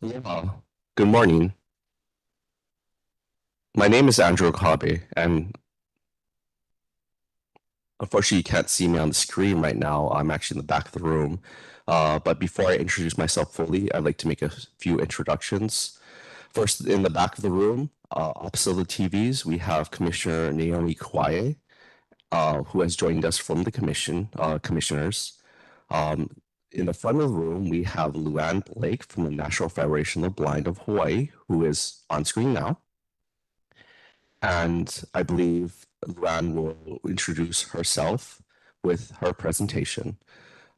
Aloha. Good morning. My name is Andrew Okabe, and unfortunately, you can't see me on the screen right now. I'm actually in the back of the room. But before I introduce myself fully, I'd like to make a few introductions. First, in the back of the room, opposite the TVs, we have Commissioner Naomi Kauai, who has joined us from the commissioners. Um, in the front of the room, we have Luann Blake from the National Federation of the Blind of Hawaii, who is on screen now. And I believe Luann will introduce herself with her presentation.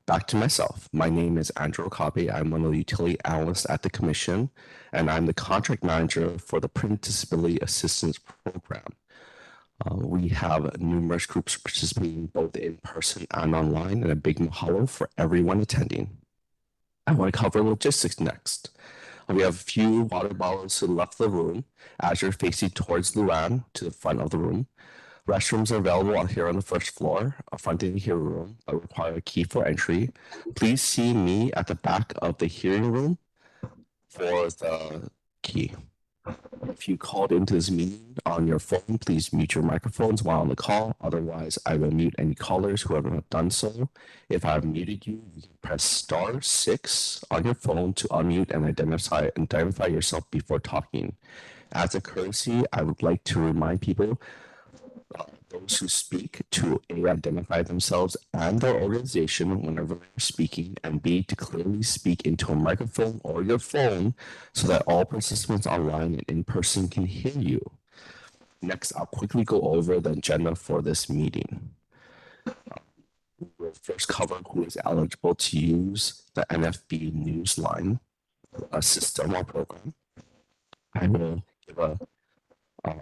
Back to myself. My name is Andrew Okabe. I'm one of the utility analysts at the Commission, and I'm the contract manager for the Print Disability Assistance Program. We have numerous groups participating both in person and online, and a big mahalo for everyone attending. I want to cover logistics next. We have a few water bottles to the left of the room as you're facing towards Luann to the front of the room. Restrooms are available out here on the first floor, front of the hearing room, but require a key for entry. Please see me at the back of the hearing room for the key. If you called into this meeting on your phone, please mute your microphones while on the call. Otherwise, I will mute any callers who have not done so. If I have muted you, you can press *6 on your phone to unmute and identify yourself before talking. As a courtesy, I would like to remind people those who speak to A, identify themselves and their organization whenever they're speaking, and B, to clearly speak into a microphone or your phone so that all participants online and in person can hear you. Next, I'll quickly go over the agenda for this meeting. We'll first cover who is eligible to use the NFB Newsline system or program. I will give a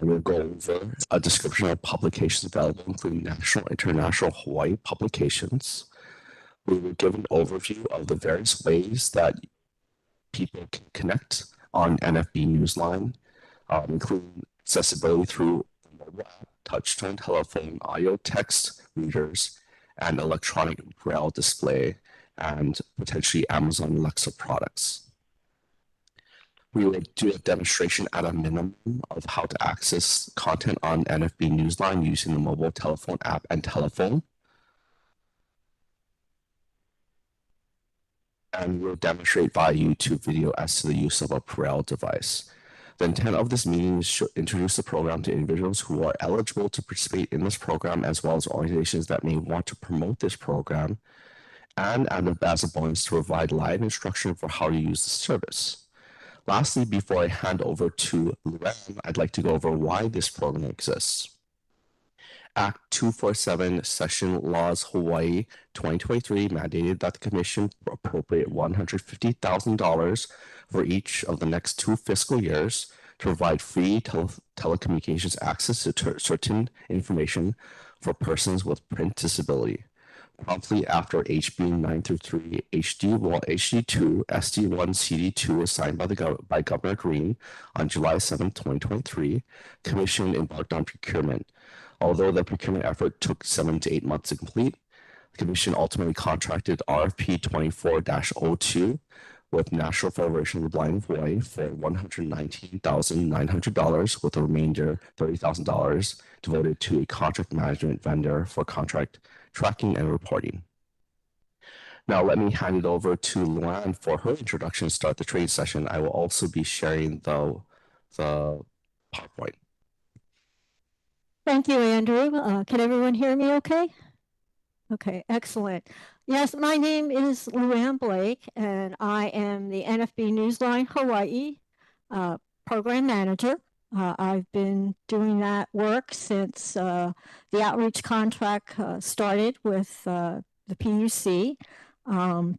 We'll go over a description of publications available, including national, international, Hawaii publications. We will give an overview of the various ways that people can connect on NFB Newsline, including accessibility through mobile app, touchtone telephone, audio text readers, and electronic braille display, and potentially Amazon Alexa products. We will do a demonstration at a minimum of how to access content on NFB Newsline using the mobile telephone app and telephone. And we'll demonstrate via YouTube video as to the use of a braille device. The intent of this meeting is to introduce the program to individuals who are eligible to participate in this program, as well as organizations that may want to promote this program, and as a bonus to provide live instruction for how to use the service. Lastly, before I hand over to Luann, I'd like to go over why this program exists. Act 247, Session Laws Hawaii 2023 mandated that the Commission appropriate $150,000 for each of the next 2 fiscal years to provide free telecommunications access to certain information for persons with print disability. Promptly after HB 9-3, HD2, SD1, CD2 was signed by Governor Green on July 7, 2023, Commission embarked on procurement. Although the procurement effort took 7 to 8 months to complete, the Commission ultimately contracted RFP 24-02 with National Federation of the Blind of Hawaii for $119,900, with the remainder $30,000 devoted to a contract management vendor for contract tracking and reporting. Now let me hand it over to Luann for her introduction to start the training session. I will also be sharing the PowerPoint. Thank you, Andrew. Can everyone hear me okay? Okay, excellent. Yes, my name is Luann Blake, and I am the NFB Newsline Hawaii program manager. I've been doing that work since the outreach contract started with the PUC.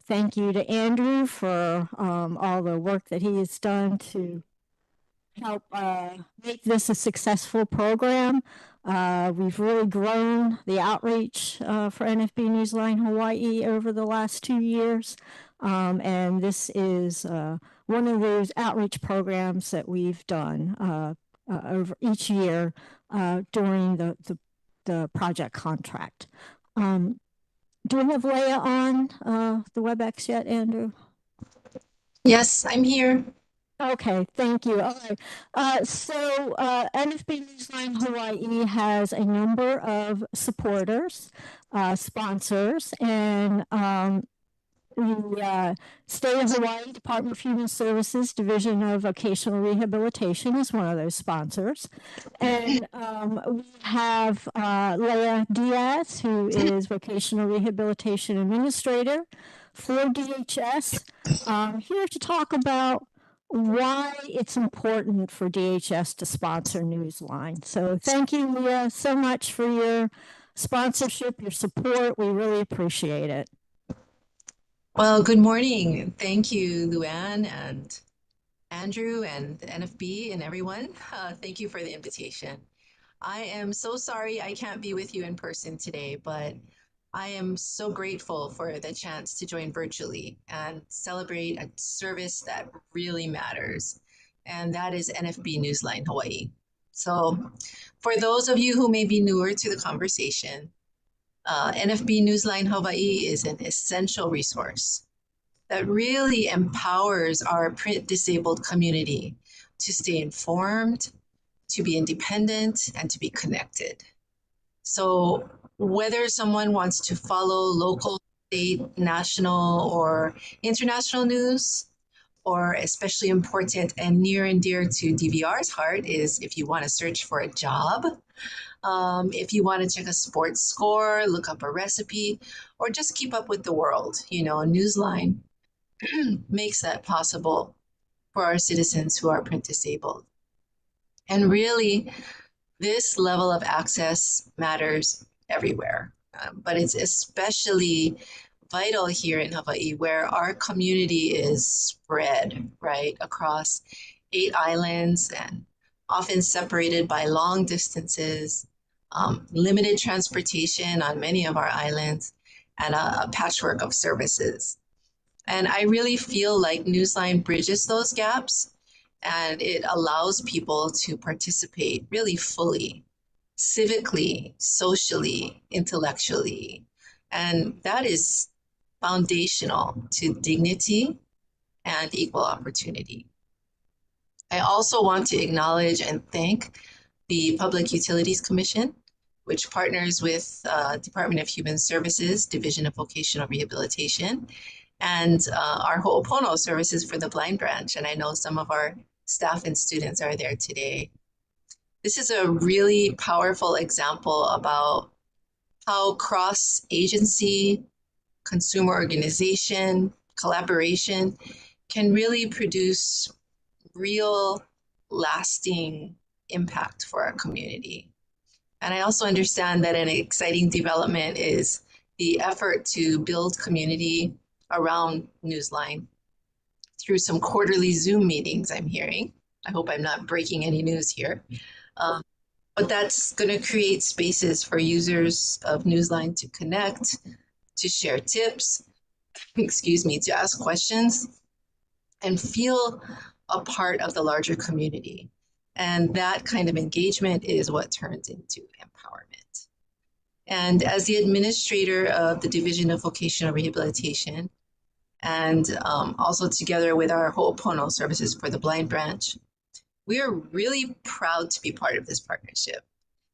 Thank you to Andrew for all the work that he has done to help make this a successful program. We've really grown the outreach for NFB Newsline Hawaii over the last 2 years. And this is one of those outreach programs that we've done over each year during the project contract. Do we have Leah on the WebEx yet, Andrew? Yes, I'm here. Okay, thank you. All right. NFB Newsline Hawaii has a number of supporters, sponsors, and the State of Hawaii Department of Human Services Division of Vocational Rehabilitation is one of those sponsors. And we have Leah Diaz, who is Vocational Rehabilitation Administrator for DHS, here to talk about why it's important for DHS to sponsor Newsline. So thank you, Leah, so much for your sponsorship, your support. We really appreciate it. Well, good morning. Thank you, Luann and Andrew and the NFB and everyone. Thank you for the invitation. I am so sorry I can't be with you in person today, but I am so grateful for the chance to join virtually and celebrate a service that really matters, and that is NFB Newsline Hawaii. So, for those of you who may be newer to the conversation, NFB Newsline Hawaii is an essential resource that really empowers our print disabled community to stay informed, to be independent, and to be connected. So, whether someone wants to follow local, state, national, or international news, or especially important and near and dear to DVR's heart is if you want to search for a job, if you want to check a sports score, look up a recipe, or just keep up with the world, Newsline makes that possible for our citizens who are print disabled. And really, this level of access matters everywhere, but it's especially vital here in Hawaii, where our community is spread right across 8 islands and often separated by long distances, limited transportation on many of our islands, and a patchwork of services. And I really feel like Newsline bridges those gaps, and it allows people to participate really fully, civically, socially, intellectually. And that is foundational to dignity and equal opportunity. I also want to acknowledge and thank the Public Utilities Commission, which partners with Department of Human Services, Division of Vocational Rehabilitation, and our Ho'opono services for the blind branch. And I know some of our staff and students are there today. This is a really powerful example about how cross-agency, consumer organization, collaboration can really produce real, lasting impact for our community. And I also understand that an exciting development is the effort to build community around Newsline through some quarterly Zoom meetings, I'm hearing. I hope I'm not breaking any news here. But that's going to create spaces for users of Newsline to connect, to share tips, to ask questions, and feel a part of the larger community. And that kind of engagement is what turns into empowerment. And as the administrator of the Division of Vocational Rehabilitation, and also together with our Ho'opono services for the blind branch, we are really proud to be part of this partnership.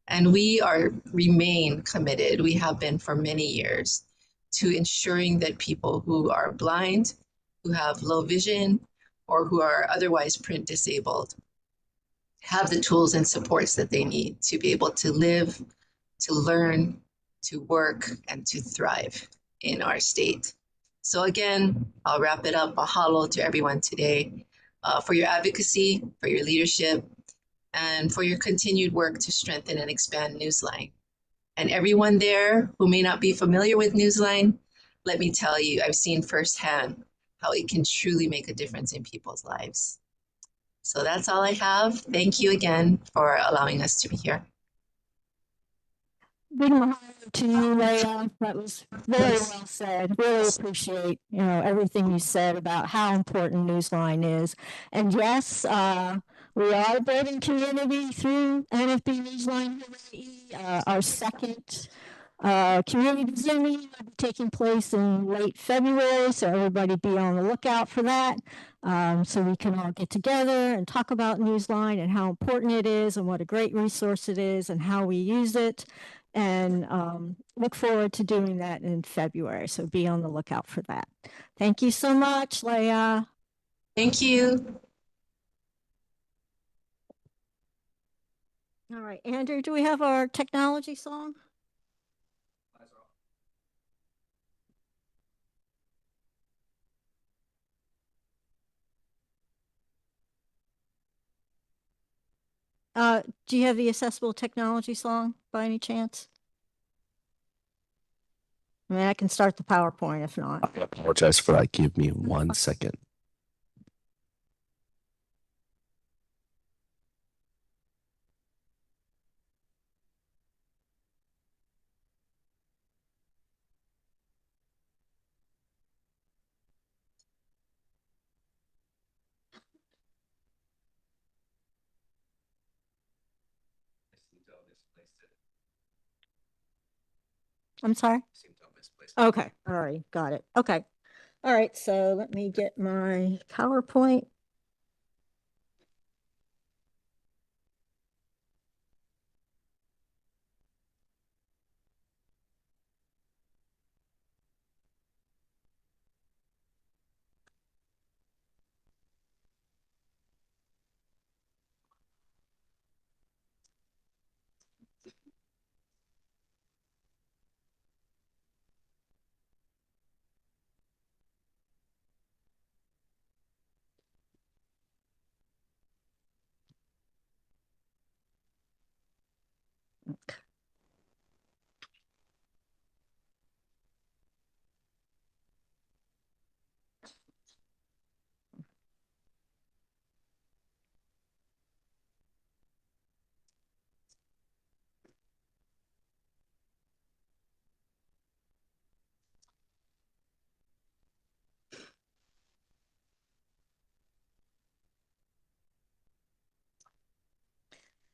And we remain committed, we have been for many years, to ensuring that people who are blind, who have low vision, or who are otherwise print disabled have the tools and supports that they need to be able to live, to learn, to work, and to thrive in our state. So again, I'll wrap it up. Mahalo to everyone today for your advocacy, for your leadership, and for your continued work to strengthen and expand Newsline. And everyone there who may not be familiar with Newsline, let me tell you, I've seen firsthand how it can truly make a difference in people's lives. So that's all I have. Thank you again for allowing us to be here. Big mahalo to you, Leah. That was very well said. Really appreciate everything you said about how important Newsline is. And yes, we are building community through NFB Newsline Hawaii. Our second Community Zoom meeting will be taking place in late February, so everybody be on the lookout for that. So we can all get together and talk about Newsline and how important it is and what a great resource it is and how we use it. And look forward to doing that in February. So be on the lookout for that. Thank you so much, Leah. Thank you. All right, Andrew, do we have our technology song? Do you have the accessible technology song by any chance? I mean, I can start the PowerPoint if not. I apologize for that. Give me 1 second. I'm sorry? Okay, all right, got it. Okay. All right, so let me get my PowerPoint.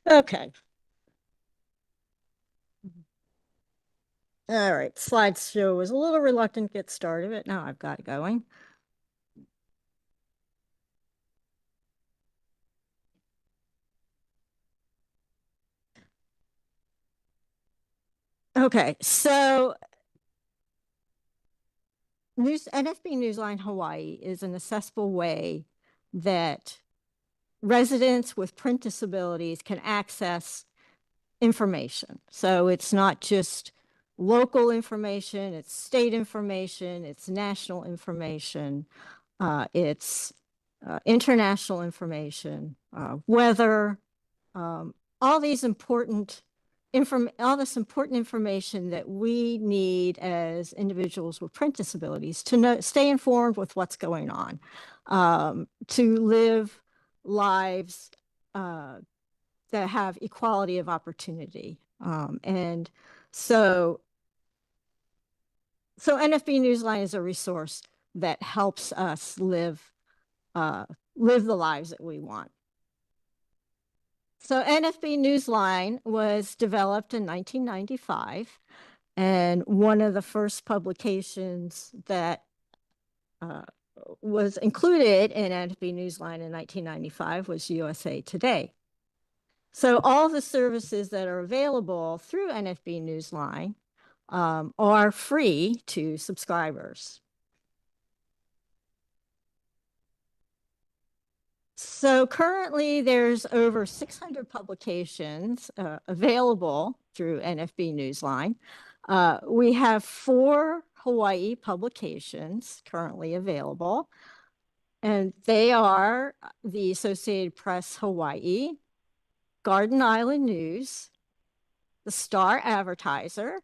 Okay. All right, slideshow was a little reluctant to get started, but now I've got it going. Okay, so NFB Newsline Hawaii is an accessible way that residents with print disabilities can access information. So it's not just local information, it's state information, it's national information, it's international information, weather, all this important information that we need as individuals with print disabilities to stay informed with what's going on, to live lives that have equality of opportunity. And so NFB Newsline is a resource that helps us live the lives that we want. So NFB Newsline was developed in 1995, and one of the first publications that was included in NFB Newsline in 1995 was USA Today. So all the services that are available through NFB Newsline are free to subscribers. So currently there's over 600 publications available through NFB Newsline. We have 4 Hawaii publications currently available, and they are the Associated Press Hawaii, Garden Island News, the Star Advertiser,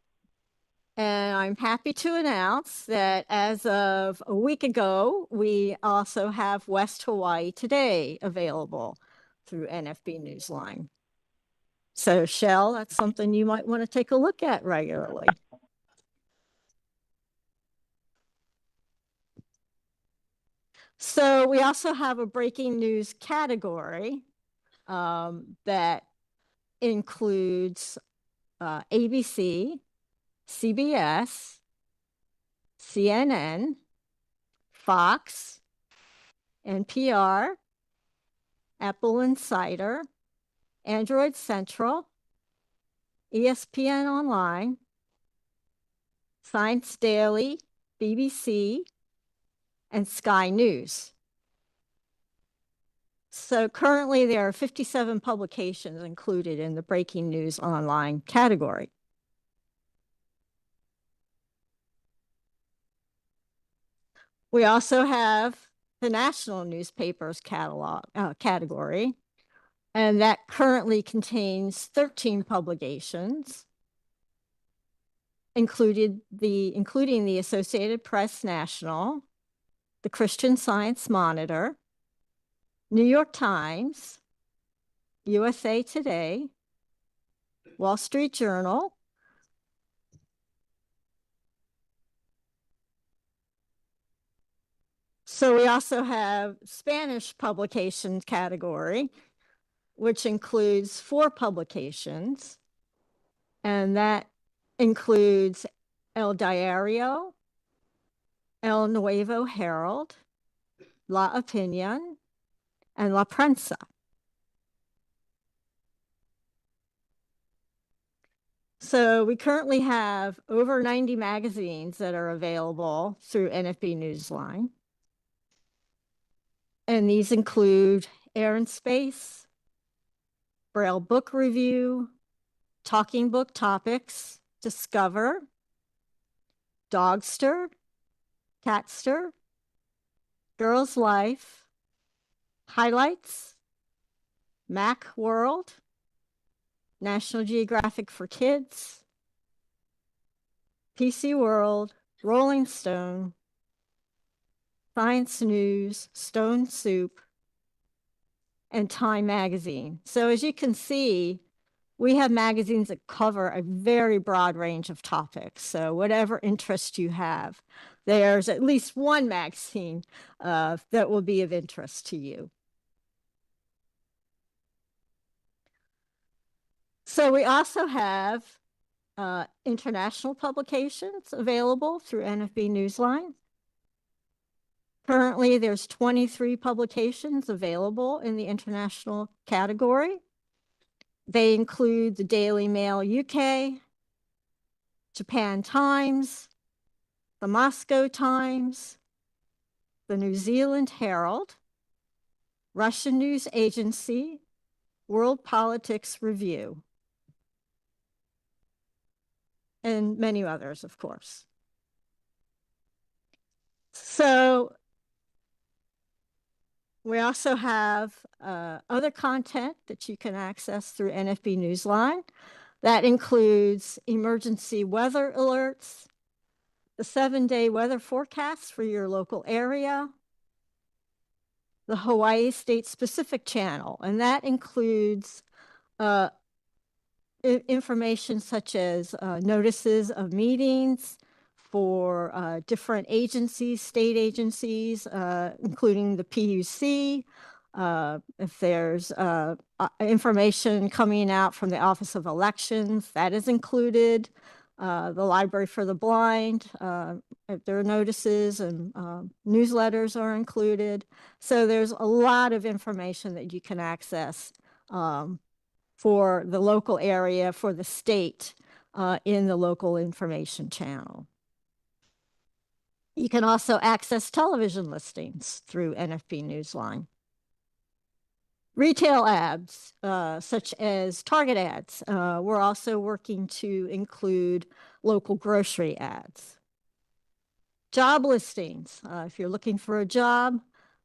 and I'm happy to announce that as of a week ago, we also have West Hawaii Today available through NFB Newsline. So, Shell, that's something you might want to take a look at regularly. So we also have a breaking news category that includes ABC, CBS, CNN, Fox, NPR, Apple Insider, Android Central, ESPN Online, Science Daily, BBC, and Sky News. So currently there are 57 publications included in the breaking news online category. We also have the national newspapers category, and that currently contains 13 publications, including the Associated Press National, the Christian Science Monitor, New York Times, USA Today, Wall Street Journal, so we also have Spanish publications category, which includes 4 publications, and that includes El Diario, El Nuevo Herald, La Opinion, and La Prensa. So we currently have over 90 magazines that are available through NFB Newsline. And these include Air and Space, Braille Book Review, Talking Book Topics, Discover, Dogster, Catster, Girls Life, Highlights, Mac World, National Geographic for Kids, PC World, Rolling Stone, Science News, Stone Soup, and Time Magazine. So as you can see, we have magazines that cover a very broad range of topics. So whatever interest you have, there's at least one magazine that will be of interest to you. So we also have international publications available through NFB Newsline. Currently, there's 23 publications available in the international category. They include the Daily Mail UK, Japan Times, the Moscow Times, the New Zealand Herald, Russian News Agency, World Politics Review, and many others, of course. So we also have other content that you can access through NFB Newsline. That includes emergency weather alerts, the 7-day weather forecast for your local area, the Hawaii state-specific channel, and that includes information such as notices of meetings for different agencies, state agencies, including the PUC. If there's information coming out from the Office of Elections, that is included. The Library for the Blind, if there are notices and newsletters are included. So there's a lot of information that you can access for the local area, for the state, in the local information channel. You can also access television listings through NFB Newsline. Retail ads, such as Target ads. We're also working to include local grocery ads. Job listings. If you're looking for a job,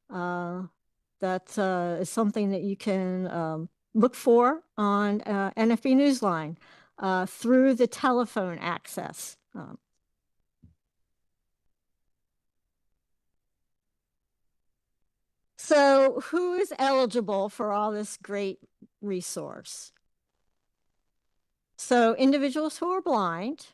that is something that you can look for on NFB Newsline through the telephone access. So who is eligible for all this great resource? So individuals who are blind,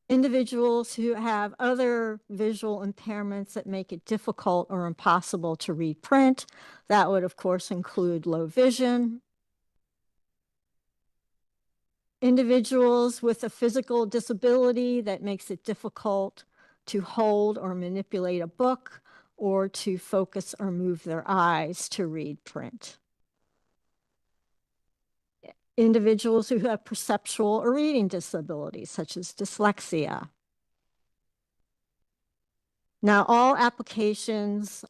individuals who have other visual impairments that make it difficult or impossible to read print. That would, of course, include low vision. individuals with a physical disability that makes it difficult to hold or manipulate a book or to focus or move their eyes to read print. Individuals who have perceptual or reading disabilities, such as dyslexia. Now, all applications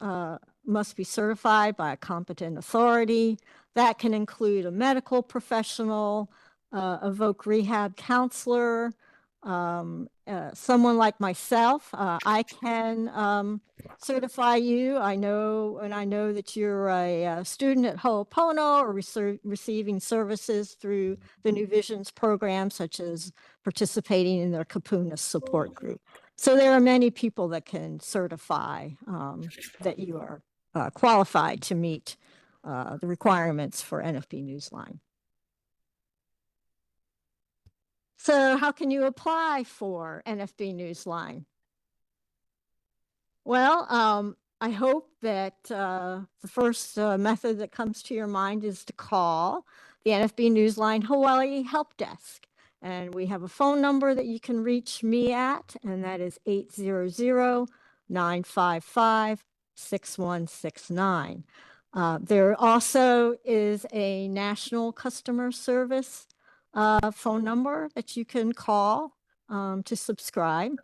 must be certified by a competent authority. That can include a medical professional, a voc rehab counselor, someone like myself. I can certify you. I know that you're a student at Ho'opono or receiving services through the New Visions program, such as participating in their Kapuna support group. So there are many people that can certify that you are qualified to meet the requirements for NFB Newsline. So how can you apply for NFB Newsline? Well, I hope that the first method that comes to your mind is to call the NFB Newsline Hawaii Help Desk. And we have a phone number that you can reach me at, and that is 800-955-6169. There also is a national customer service phone number that you can call to subscribe.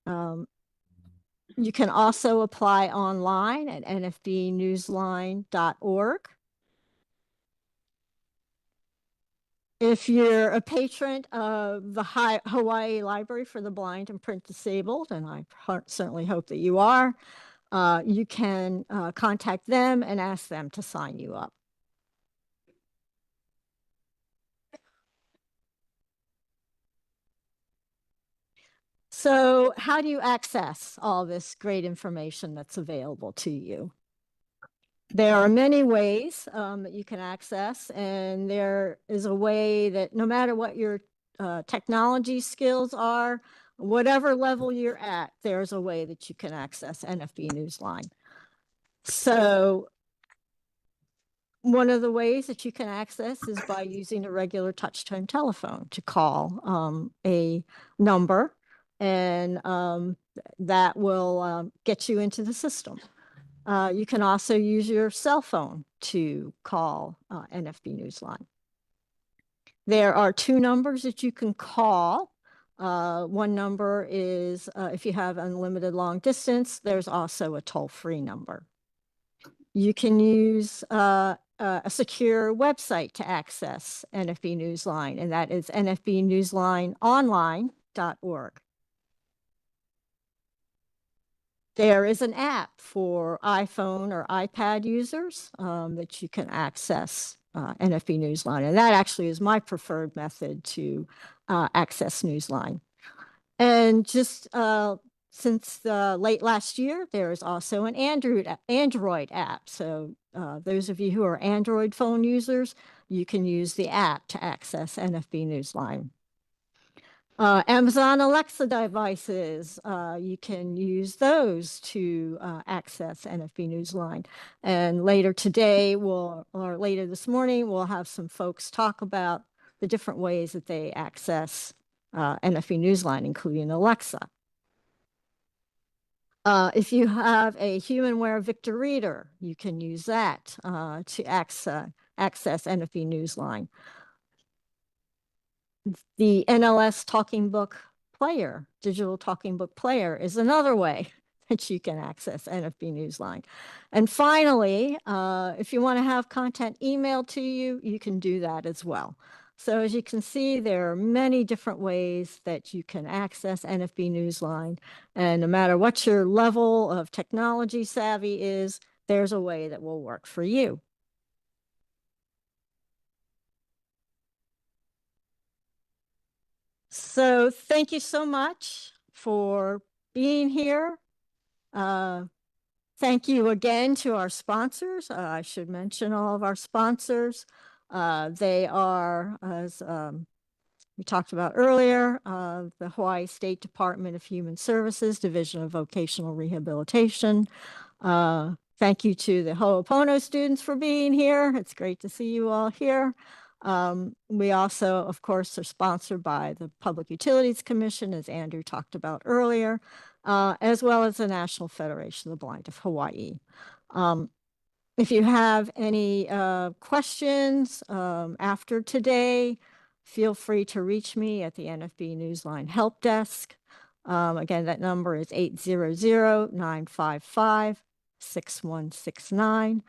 You can also apply online at nfbnewsline.org. If you're a patron of the Hawaii Library for the Blind and Print Disabled, and I certainly hope that you are, you can contact them and ask them to sign you up. So how do you access all this great information that's available to you? There are many ways that you can access, and there is a way that no matter what your technology skills are, whatever level you're at, there's a way that you can access NFB Newsline. So one of the ways that you can access is by using a regular touch-tone telephone to call a number, and that will get you into the system. You can also use your cell phone to call NFB Newsline. There are two numbers that you can call. One number is if you have unlimited long distance. There's also a toll-free number. You can use a secure website to access NFB Newsline, and that is nfbnewslineonline.org. There is an app for iPhone or iPad users that you can access NFB Newsline, and that actually is my preferred method to access Newsline. And just since late last year, there is also an Android app. So those of you who are Android phone users, you can use the app to access NFB Newsline. Amazon Alexa devices, you can use those to access NFB Newsline. And later today, or later this morning, we'll have some folks talk about the different ways that they access NFB Newsline, including Alexa. If you have a HumanWare Victor reader, you can use that to access NFB Newsline. The NLS Talking Book Player, digital talking book player, is another way that you can access NFB Newsline. And finally, if you want to have content emailed to you, you can do that as well. So as you can see, there are many different ways that you can access NFB Newsline. And no matter what your level of technology savvy is, there's a way that will work for you. So thank you so much for being here. Thank you again to our sponsors. I should mention all of our sponsors. They are, as we talked about earlier, the Hawaii State Department of Human Services, Division of Vocational Rehabilitation. Thank you to the Ho'opono students for being here. It's great to see you all here. We also, of course, are sponsored by the Public Utilities Commission, as Andrew talked about earlier, as well as the National Federation of the Blind of Hawaii. If you have any questions after today, feel free to reach me at the NFB Newsline Help Desk. Again, that number is 800-955-6169.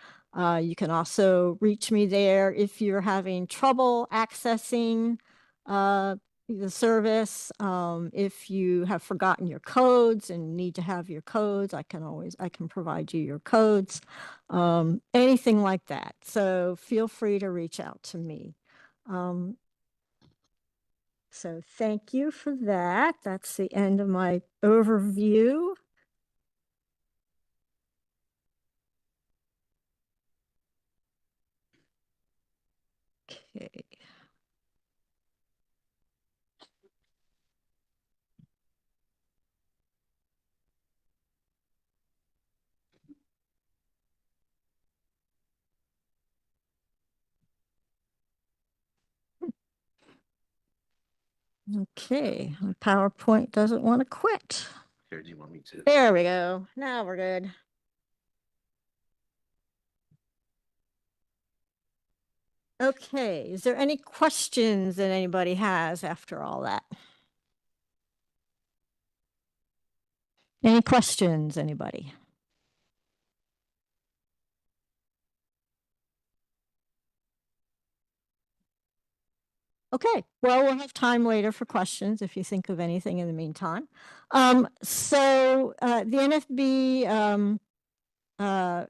You can also reach me there if you're having trouble accessing the service. If you have forgotten your codes and need to have your codes, I can provide you your codes, anything like that. So feel free to reach out to me. So thank you for that. That's the end of my overview. Okay. Okay, my PowerPoint doesn't want to quit. Here, do you want me to? There we go. Now we're good. Okay, is there any questions that anybody has after all that? Any questions, anybody? Okay, well, we'll have time later for questions if you think of anything in the meantime. So the NFB, so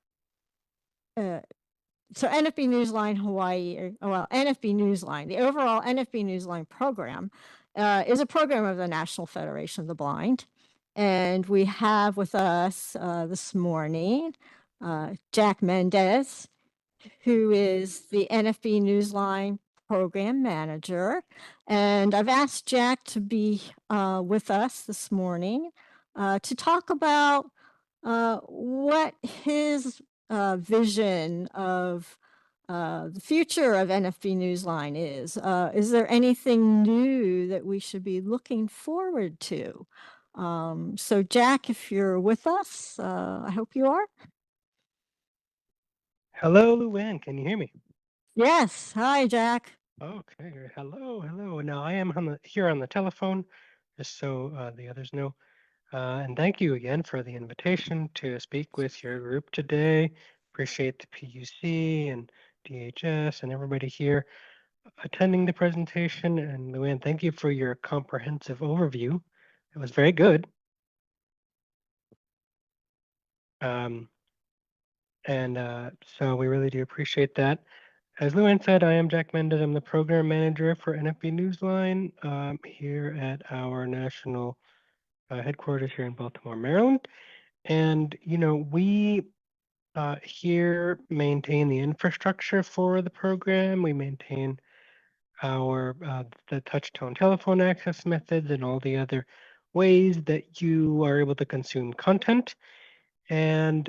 NFB Newsline Hawaii, well, NFB Newsline, the overall NFB Newsline program is a program of the National Federation of the Blind. And we have with us this morning Jack Mendez, who is the NFB Newsline program manager. And I've asked Jack to be with us this morning to talk about what his vision of the future of NFB Newsline is. Is there anything new that we should be looking forward to? So Jack, if you're with us, I hope you are. Hello, Luann. Can you hear me? Yes. Hi, Jack. Okay. Hello. Now I am here on the telephone, just so the others know. And thank you again for the invitation to speak with your group today. Appreciate the PUC and DHS and everybody here attending the presentation. And Luann, thank you for your comprehensive overview. It was very good. So we really do appreciate that. As Luann said, I am Jack Mendez. I'm the program manager for NFB Newsline here at our national headquarters here in Baltimore, Maryland. And, you know, we here maintain the infrastructure for the program. We maintain our the touch-tone telephone access methods and all the other ways that you are able to consume content. And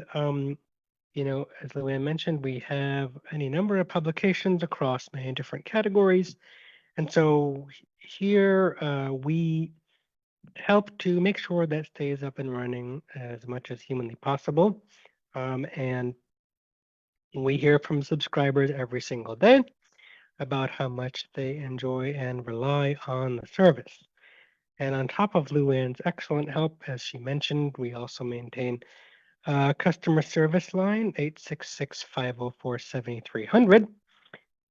you know, as Luann mentioned, we have any number of publications across many different categories. And so here we help to make sure that stays up and running as much as humanly possible. And we hear from subscribers every single day about how much they enjoy and rely on the service. And on top of Luann's excellent help, as she mentioned, we also maintain customer service line 866-504-7300.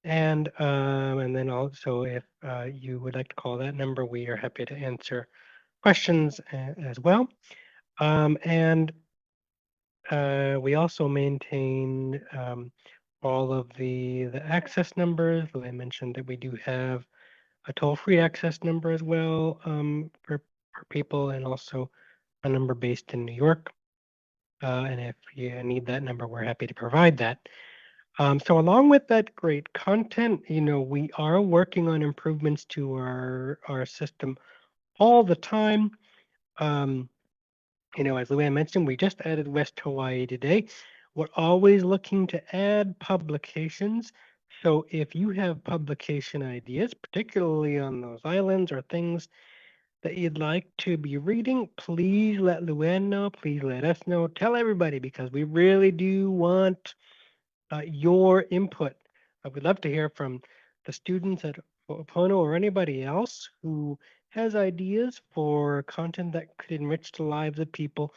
And then also if you would like to call that number, we are happy to answer questions as well. And we also maintain all of the access numbers. I mentioned that we do have a toll-free access number as well for people, and also a number based in New York. And if you need that number, we're happy to provide that. So along with that great content, you know, we are working on improvements to our system all the time. You know, as Luann mentioned, we just added West Hawaii today. We're always looking to add publications So if you have publication ideas, particularly on those islands or things that you'd like to be reading, please let Luann know. Please let us know. Tell everybody because we really do want your input. We'd love to hear from the students at Opono or anybody else who has ideas for content that could enrich the lives of people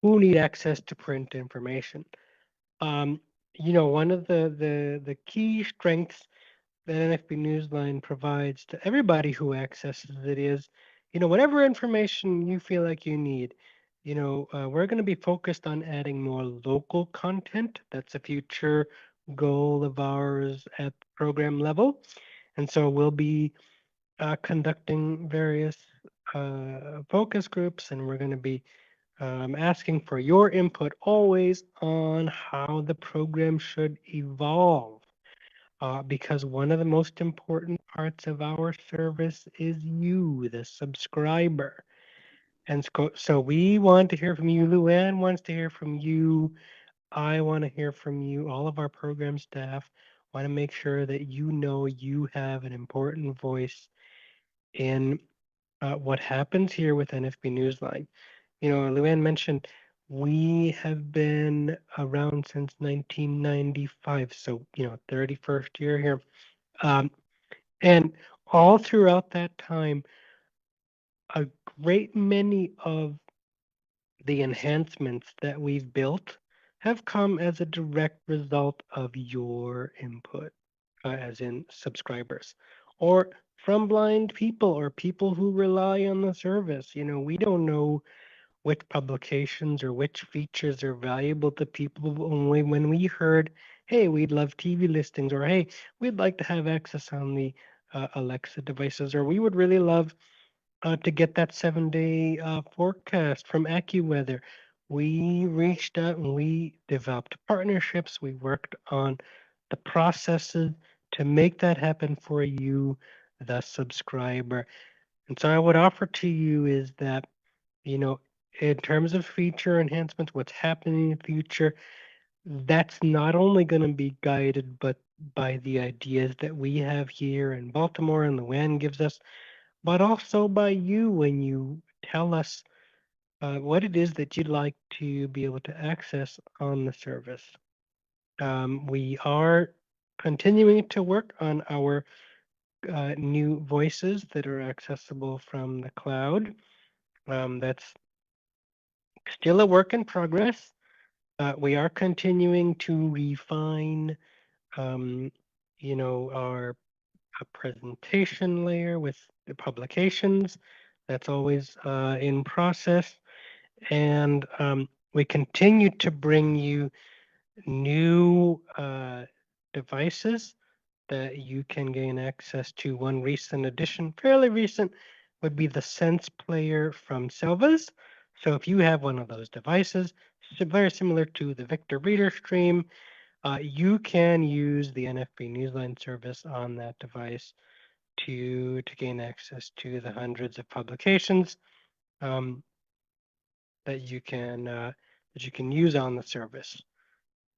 who need access to print information. Um, one of the key strengths that NFB Newsline provides to everybody who accesses it is, whatever information you feel like you need. We're going to be focused on adding more local content. That's a future goal of ours at program level. And so we'll be conducting various focus groups, and we're going to be asking for your input always on how the program should evolve. Because one of the most important parts of our service is you, the subscriber. And so we want to hear from you. Luann wants to hear from you. I want to hear from you. All of our program staff want to make sure that you have an important voice in what happens here with NFB Newsline. Luann mentioned we have been around since 1995, so 31st year here. And all throughout that time, a great many of the enhancements that we've built have come as a direct result of your input, as in subscribers, or from blind people or people who rely on the service. We don't know which publications or which features are valuable to people only when we heard, hey, we'd love TV listings, or hey, we'd like to have access on the Alexa devices, or we would really love to get that 7-day forecast from AccuWeather. We reached out and we developed partnerships. We worked on the processes to make that happen for you, the subscriber. And so I would offer to you is that, in terms of feature enhancements, what's happening in the future, that's not only going to be guided, but by the ideas that we have here in Baltimore and Luann gives us, but also by you when you tell us what it is that you'd like to be able to access on the service. We are continuing to work on our new voices that are accessible from the cloud. That's still a work in progress. We are continuing to refine, our presentation layer with the publications. That's always in process. And we continue to bring you new devices that you can gain access to. One recent addition, fairly recent, would be the Sense Player from Selvas. So if you have one of those devices, very similar to the Victor Reader Stream, you can use the NFB Newsline service on that device to gain access to the hundreds of publications that you can use on the service.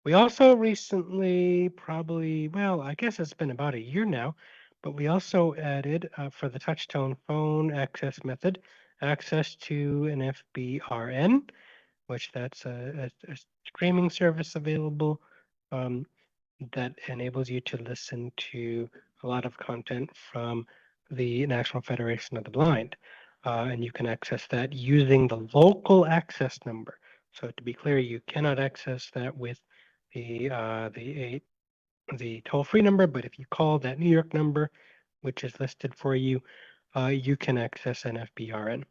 We also recently, I guess it's been about a year now, but we also added for the touchtone phone access method, access to an FBRN, which that's a streaming service available that enables you to listen to a lot of content from the National Federation of the Blind. And you can access that using the local access number. So to be clear, you cannot access that with the toll-free number, but if you call that New York number, which is listed for you, you can access an FBRN.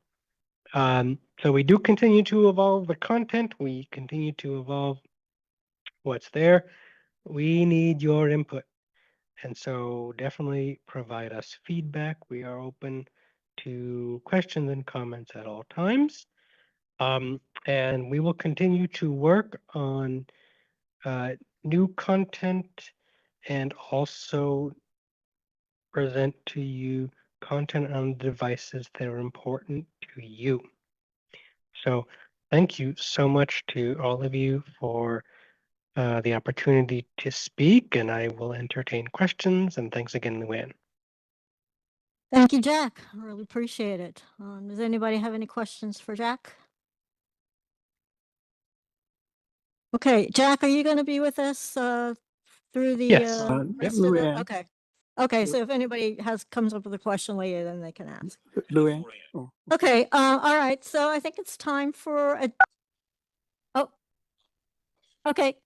So we do continue to evolve the content. We continue to evolve what's there. We need your input. And so definitely provide us feedback. We are open to questions and comments at all times. And we will continue to work on new content and also present to you content on devices that are important to you. So thank you so much to all of you for the opportunity to speak, and I will entertain questions. And thanks again, Luann. Thank you, Jack. I really appreciate it. Does anybody have any questions for Jack? Okay, Jack, are you going to be with us through the Yes. rest of it? Luann. Okay. Okay, so if anybody comes up with a question later, then they can ask. Luann. Oh, Okay, all right. So I think it's time for a. Oh, okay.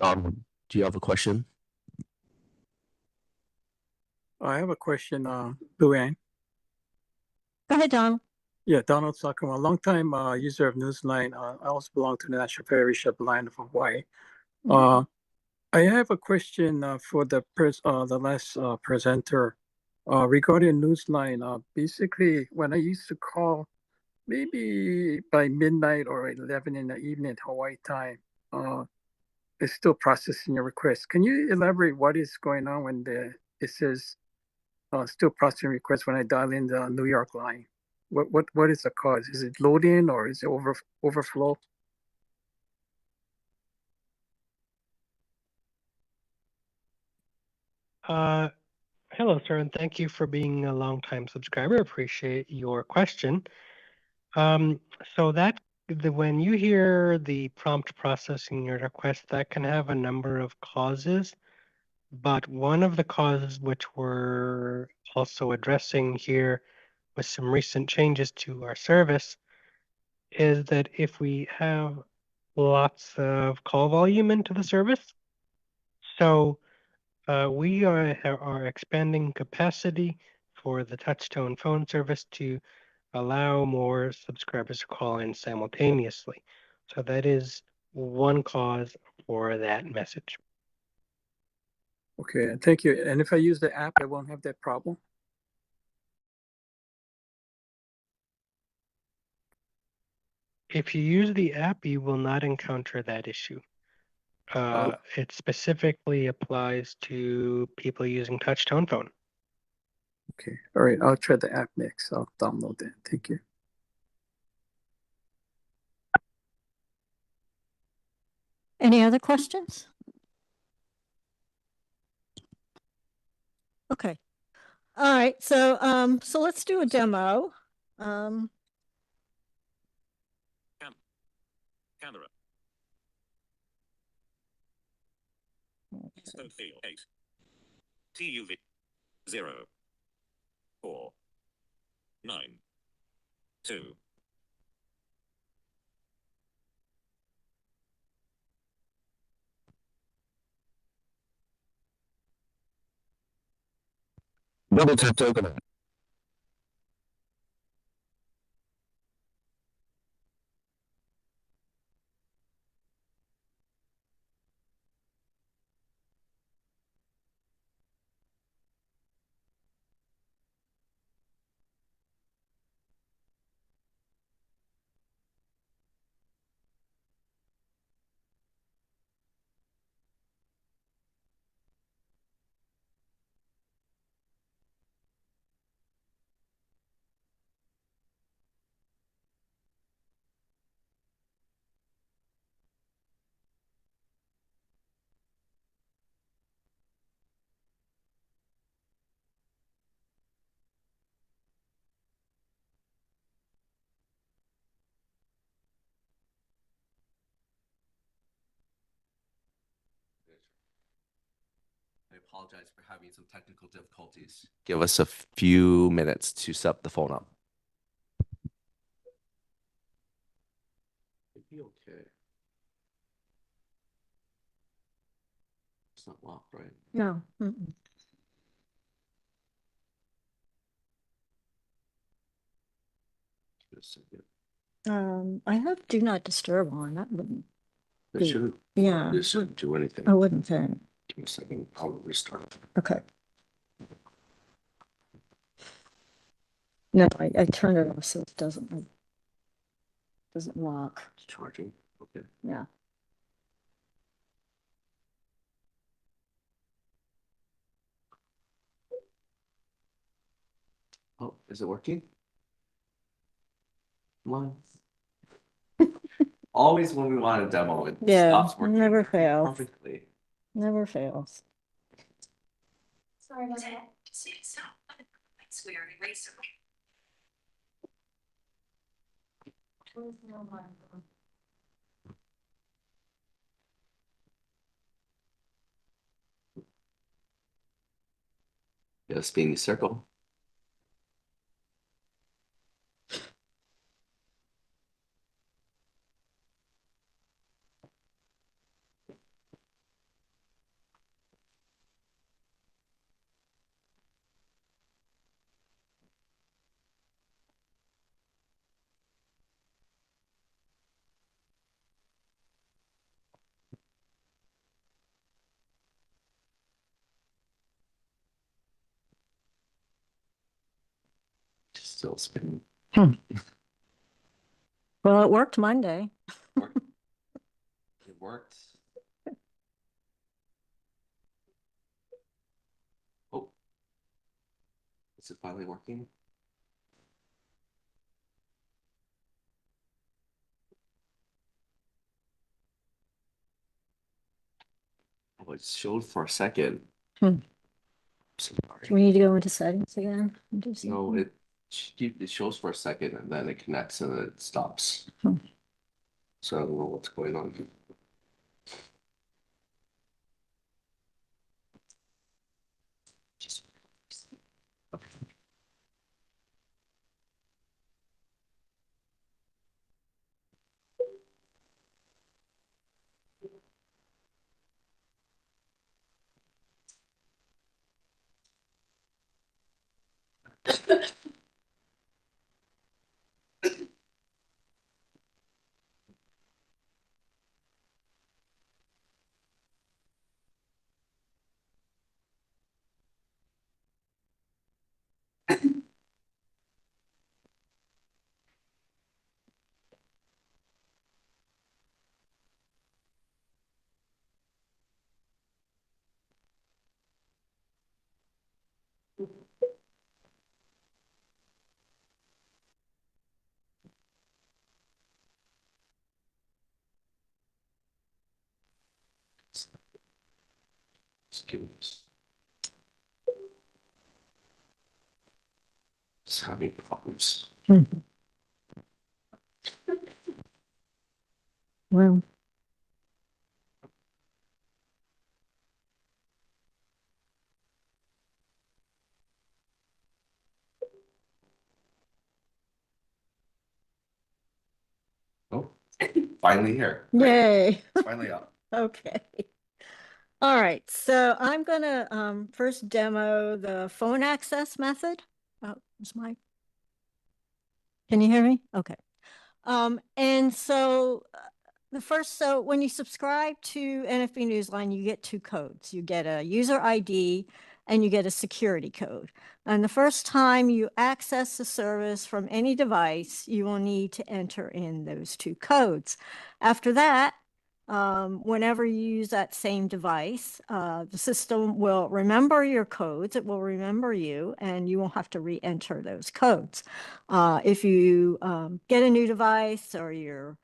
Do you have a question? I have a question, Luann. Go ahead, Don. Yeah, Donald Slocum, a longtime user of Newsline. I also belong to the National Federation of the Blind of Hawaii. I have a question for the last presenter regarding Newsline. Basically, when I used to call, maybe by midnight or 11 in the evening at Hawaii time, it's still processing your request. Can you elaborate what is going on when it says still processing requests when I dial in the New York line? What is the cause? Is it loading or is it overflow? Hello, sir, and thank you for being a longtime subscriber. Appreciate your question. So when you hear the prompt processing your request, that can have a number of causes, but one of the causes which we're also addressing here with some recent changes to our service is that if we have lots of call volume into the service, so we are expanding capacity for the touch-tone phone service to allow more subscribers to call in simultaneously. So that is one cause for that message. Okay, thank you. And if I use the app, I won't have that problem? If you use the app, you will not encounter that issue. It specifically applies to people using touch-tone phone. Okay, all right. I'll try the app next. I'll download that. Thank you. Any other questions? Okay. All right. So let's do a demo. Camera. Field 8. TUV 0 4 9 2. Double tap to open it. I apologize for having some technical difficulties. Give us a few minutes to set the phone up. It'd be okay. It's not locked, right? No. Just a second. I have do not disturb on. That wouldn't. It shouldn't. Yeah. It shouldn't do anything. I wouldn't think. Give me a second. I'll restart. Okay. No, I turn it off so it doesn't lock. It's charging. Okay. Yeah. Oh, is it working? Come on. Always when we want a demo, it Yeah, stops working. never fails. Perfectly. Never fails. Sorry about that. Square eraser. Yeah, spinning circle. Still spinning. Well, it worked Monday. It worked. Oh, is it finally working? Oh, it showed for a second. Hmm. So Do sorry. we need to go into settings again? and do No, something? it shows for a second and then it connects and then it stops. Hmm. So I don't know what's going on. Just having problems. Well, Oh, finally here. Great. yay. It's finally up. Okay. All right, so I'm gonna first demo the phone access method. Oh, is my, can you hear me? Okay. And so so when you subscribe to NFB Newsline, you get two codes. You get a user ID and you get a security code. And the first time you access the service from any device, you will need to enter in those two codes. After that, whenever you use that same device, the system will remember your codes, it will remember you, and you won't have to re-enter those codes. If you get a new device or you're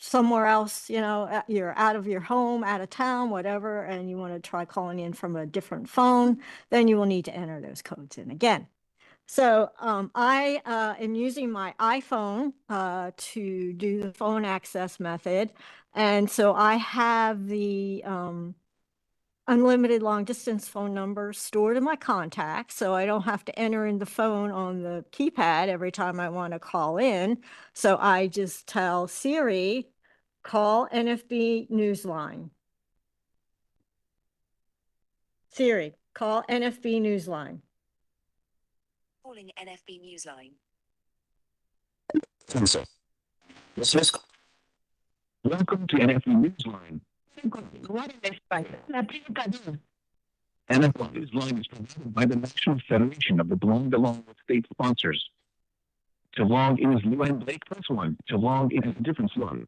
somewhere else, you're out of your home, out of town, whatever, and you want to try calling in from a different phone, then you will need to enter those codes in again. So I am using my iPhone to do the phone access method. And so I have the unlimited long distance phone number stored in my contacts. So I don't have to enter in the phone on the keypad every time I want to call in. So I just tell Siri, call NFB Newsline. Siri, call NFB Newsline. Calling NFB Newsline. Welcome to NFB Newsline. NFB Newsline is provided by the National Federation of the Blind along with state sponsors. To log in as Luann Blake, press 1. To log in as a different one.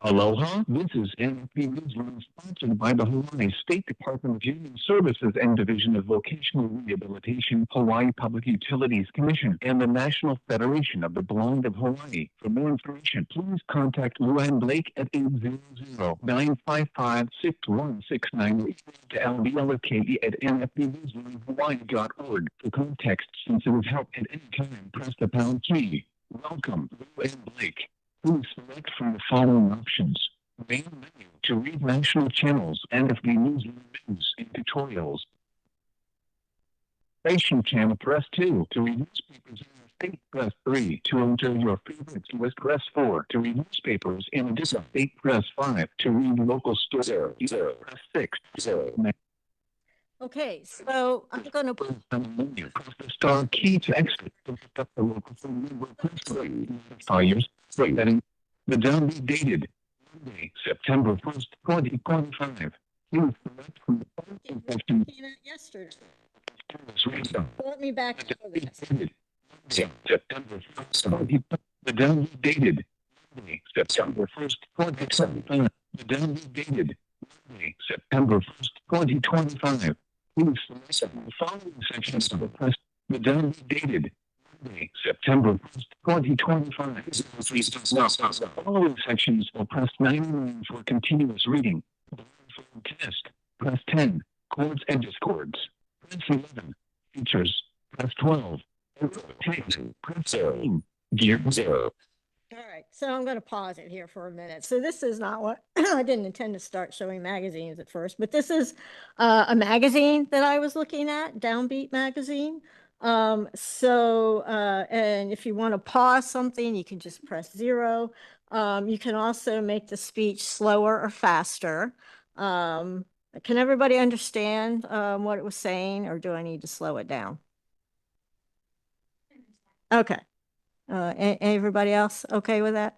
Aloha, this is NFB Newsline sponsored by the Hawaii State Department of Human Services and Division of Vocational Rehabilitation, Hawaii Public Utilities Commission, and the National Federation of the Blind of Hawaii. For more information, please contact Luann Blake at 800-955-6169 to LBLFKE at nfbnewslinehawaii.org. For context-sensitive help at any time, press the pound key. Welcome, Luann Blake. Please select from the following options. Main menu to read national channels, NFB News and tutorials. Station channel, press 2. To read newspapers in the state, press 3. To enter your favorites list, press 4. To read newspapers in a different state, press 5. To read local stories, press 6. Okay, so I'm going to Press the menu, press the star key to exit. To pick up the local phone number, press 3. Fires, setting. The download dated Monday, September 1st, 2025. Please select from the following section. yesterday. Restart. Let me back to this. September 1st, the download dated Monday, September 1st, 2025. The download dated Monday, September 1st, 2025. Please select from the following sections of the press. The download dated Monday, September 1st, 2025. The following sections will press 99 for continuous reading. Test. Press 10. Chords and discords. Press 11. Features. Press 12. Press 13. Gear 0. All right, so I'm going to pause it here for a minute. So this is not what I didn't intend to start showing magazines at first, but this is a magazine that I was looking at, Downbeat magazine. And if you want to pause something, you can just press 0. You can also make the speech slower or faster. Can everybody understand what it was saying, or do I need to slow it down? Okay. Everybody else okay with that?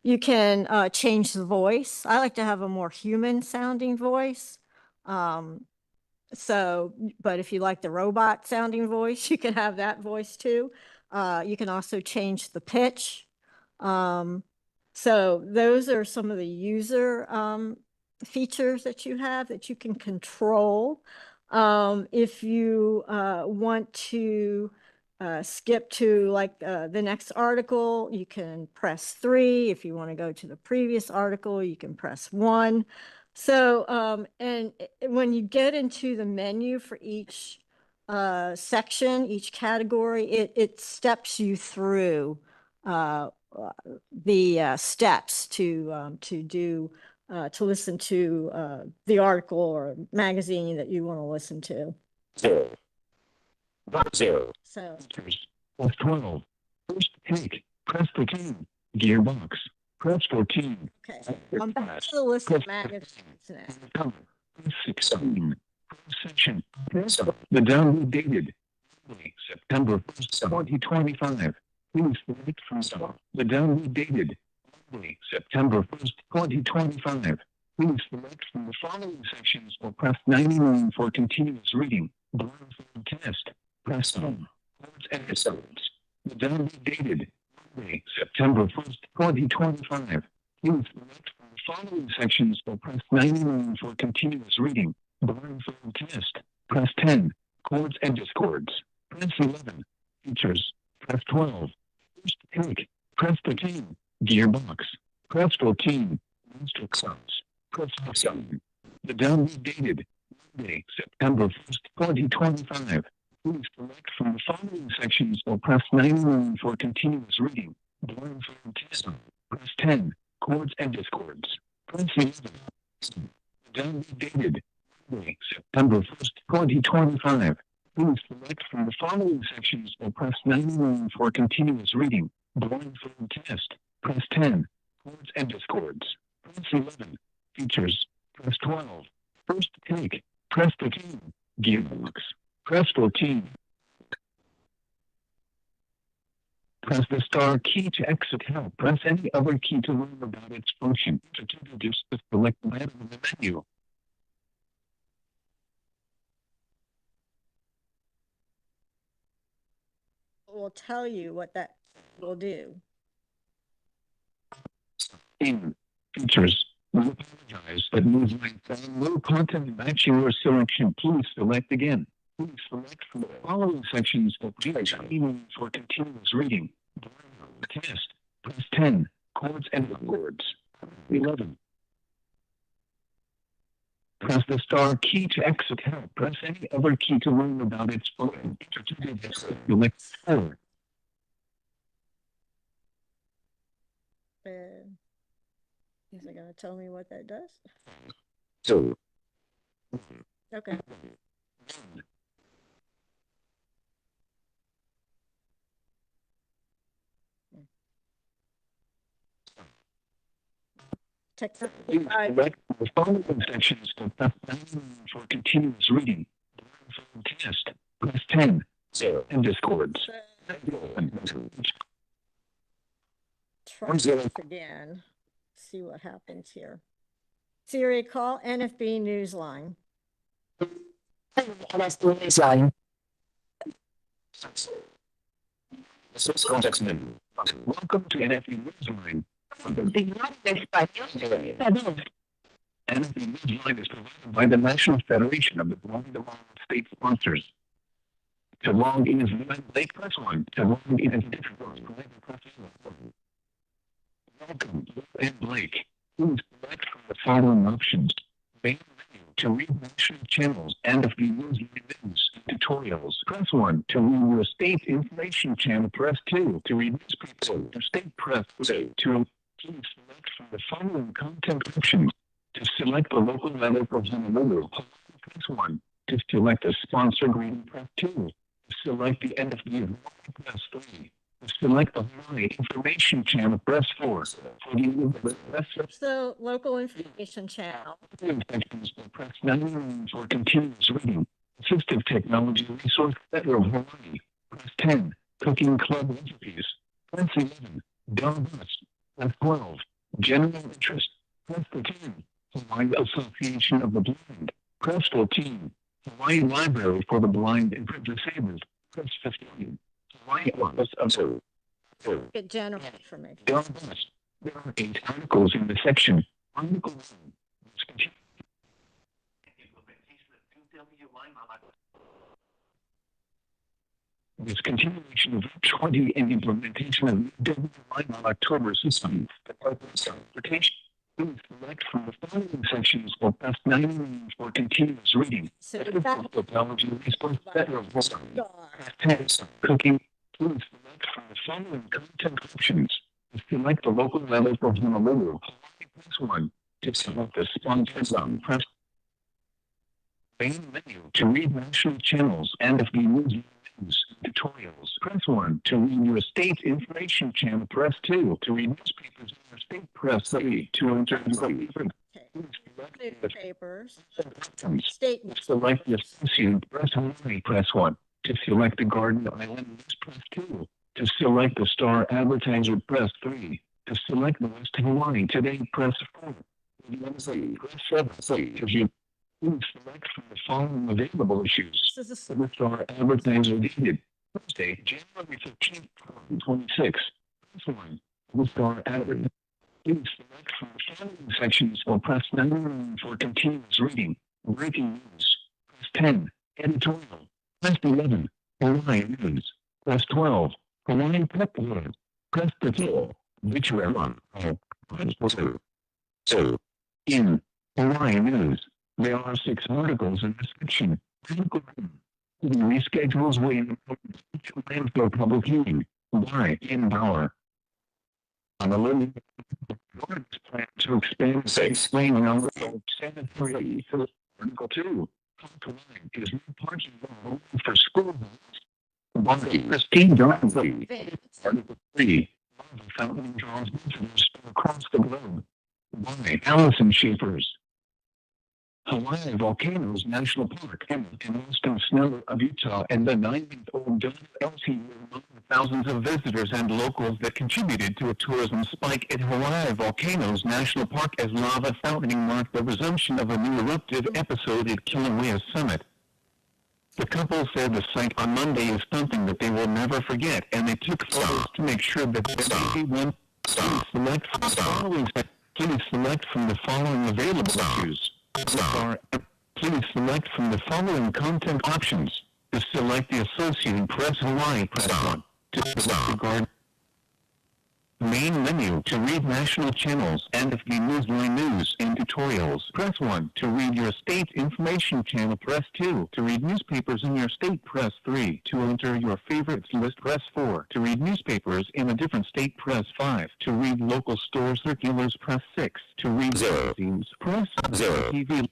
You can change the voice. I like to have a more human sounding voice. But if you like the robot sounding voice, you can have that voice too. You can also change the pitch. So those are some of the user features that you have that you can control. If you want to skip to like the next article, you can press 3. If you want to go to the previous article, you can press 1. So, when you get into the menu for each section, each category, it steps you through the steps to listen to the article or magazine that you want to listen to. 0. 0. So Features. Press 12. First take. Press 13. Gearbox. Press 14. okay, I'm back to the list of magazines now. Press 16. Press section. Press the download dated Monday, September 1st, 2025. Please select from the download dated Monday, September 1st, 2025. Please select from the following sections or press 99 for continuous reading. Blindfold test. Press 1. Words and episodes. The download dated Monday, September 1st, 2025. Please select from the following sections or press 99 for continuous reading. Blindfold test. Press 10. Chords and discords. Press 11. Features. Press 12. First take. Press 13. Gearbox. Press 14. Monster Sounds. Press 7. The download dated Monday, September 1st, 2025. Please select from the following sections or press 99 for continuous reading. Blindfold test. Press 10. Chords and discords. Press 11. The download dated Monday, September 1st, 2025. Please select from the following sections or press 99 for continuous reading. Blindfold test. Press 10. Chords and discords. Press 11. Features. Press 12. First take. Press 13. Gearbox. Press 14. Press the star key to exit help. Press any other key to learn about its function. To introduce the select item in the menu. Will tell you what that will do. In. features. We apologize, but Newsline found no content matching your selection. Please select again. Please select from the following sections of page for continuous reading. Test. Press 10. Chords and chords. 11. Press the star key to exit. Press any other key to learn about its phone. Select 4. Is it going to tell me what that does? So. Okay. Select the following sections for continuous reading. Test. Press 10. And discords. Try this again. See what happens here. Siri, call NFB Newsline. NFB Newsline. Context menu. Welcome to NFB Newsline. NFB Newsline is provided by the National Federation of the Blind among state sponsors. To log in as Blake, press 1. To log in as difficult, press 2. Welcome, and Blake. Please select from the following options. Main menu to read national channels and of the news tutorials. Press 1 to read your state information channel. Press 2 to read newspapers. To state press 2. Please select from the following content options. To select the local level for Honolulu, press 1. To select a sponsored reading, press 2. To select the end of the year, press 3. Select the Hawaii information channel, press 4. So, local information channel. Press 9 for continuous reading. Assistive technology resource center of Hawaii. Press 10. Cooking club recipes. Press 11. Dog bus. Press 12. General interest. Press 13. Hawaii Association of the Blind. Press 14. Hawaii Library for the Blind and Disabled. Press 15. Hawaii Office of Get general information. There are 8 articles in the section. Article 1. Discontinuation of 20 and implementation of WLI on October system. Transportation. Please select from the following sections or press 9 for continuous reading. So technology resource federal cooking. Please select from the following content options. Select the local level for Honolulu. Press 1. To select the sponsor zone, press main menu to read national channels and of the news tutorials. Press 1 to read your state information channel. Press 2 to read newspapers in your state. Press 3 to enter the newspapers. Statements. Select the associated. Press 1. Press 1 to select the Garden Island News. Press 2 to select the Star Advertiser. Press 3 to select the West Hawaii Today. Press 4. Press 7. Please select from the following available issues. The Star Advertiser dated Thursday, January 15th, 2026. Press 1. The Star Advertiser. Please select from the following sections or press 9 for continuous reading. Breaking news. Press 10. Editorial. Press 11. Hawaii News. Press 12. Hawaii Pet News. Press 13. Obituary 1. Press 2. In Hawaii News, there are 6 articles in this section. Article 1. Reschedules William landfill public hearing by in Bauer. Honolulu board's plan to expand explain number of sanitary. Article 2. Article 9 is no parking for school by Christine Johnson. Article 3. Fountain draws visitors across the globe by Allison Schaefer's. Hawaii Volcanoes National Park and Western Snow of Utah and the 9-month-old WLC were among the thousands of visitors and locals that contributed to a tourism spike at Hawaii Volcanoes National Park as lava fountaining marked the resumption of a new eruptive episode at Kilauea Summit. The couple said the site on Monday is something that they will never forget, and they took photos to make sure that everyone select from the following Please select from the following available issues. Please select from the following content options. To select the associated press Hawaii, press 1. To select the guard main menu to read national channels and FB Newsline news and tutorials, press 1. To read your state information channel, press 2. To read newspapers in your state, press 3. To enter your favorites list, press 4. To read newspapers in a different state, press 5. To read local store circulars, press 6. To read magazines, press 0. TV.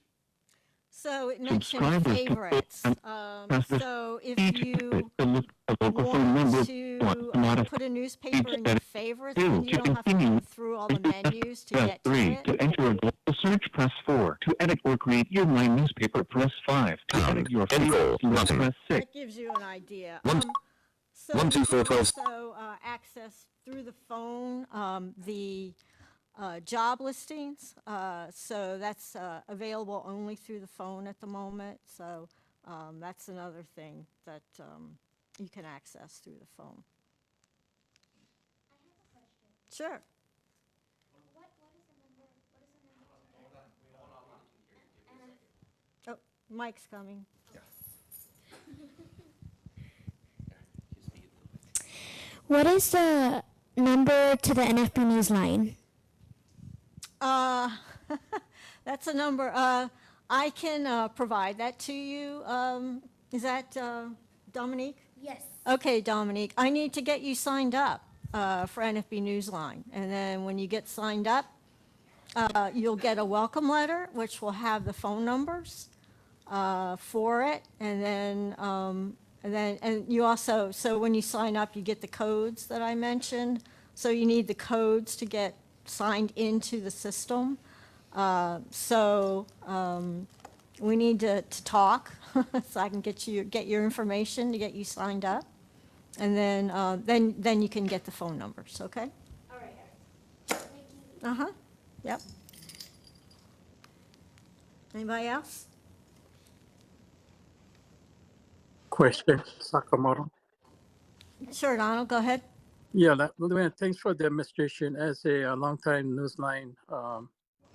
So it mentioned Subscribers can favorites. press this So if key to you look at the local phone want number. to put a newspaper in your favorites, then you don't have to go through all the menus to Press get to 3. it. To enter a global search, press 4. To edit or create your My Newspaper, press 5. To edit your favorites list, press 6. That gives you an idea. So 1, 2, 4, you can 12. also access through the phone the job listings. So that's available only through the phone at the moment. So that's another thing that you can access through the phone. Sure. Oh, Mike's coming. What is the number to the NFB Newsline? That's a number. I can provide that to you. Is that Dominique? Yes. Okay, Dominique. I need to get you signed up for NFB Newsline. And then when you get signed up, you'll get a welcome letter, which will have the phone numbers for it. And you also, so when you sign up, you get the codes that I mentioned. So you need the codes to get signed into the system. We need to talk so I can get your information to get you signed up. And then you can get the phone numbers, okay? All right. Thank you. Uh-huh, yep. Anybody else? Question, Sakamoto. Sure, Donald, go ahead. Yeah, Luann, thanks for the demonstration. As a longtime Newsline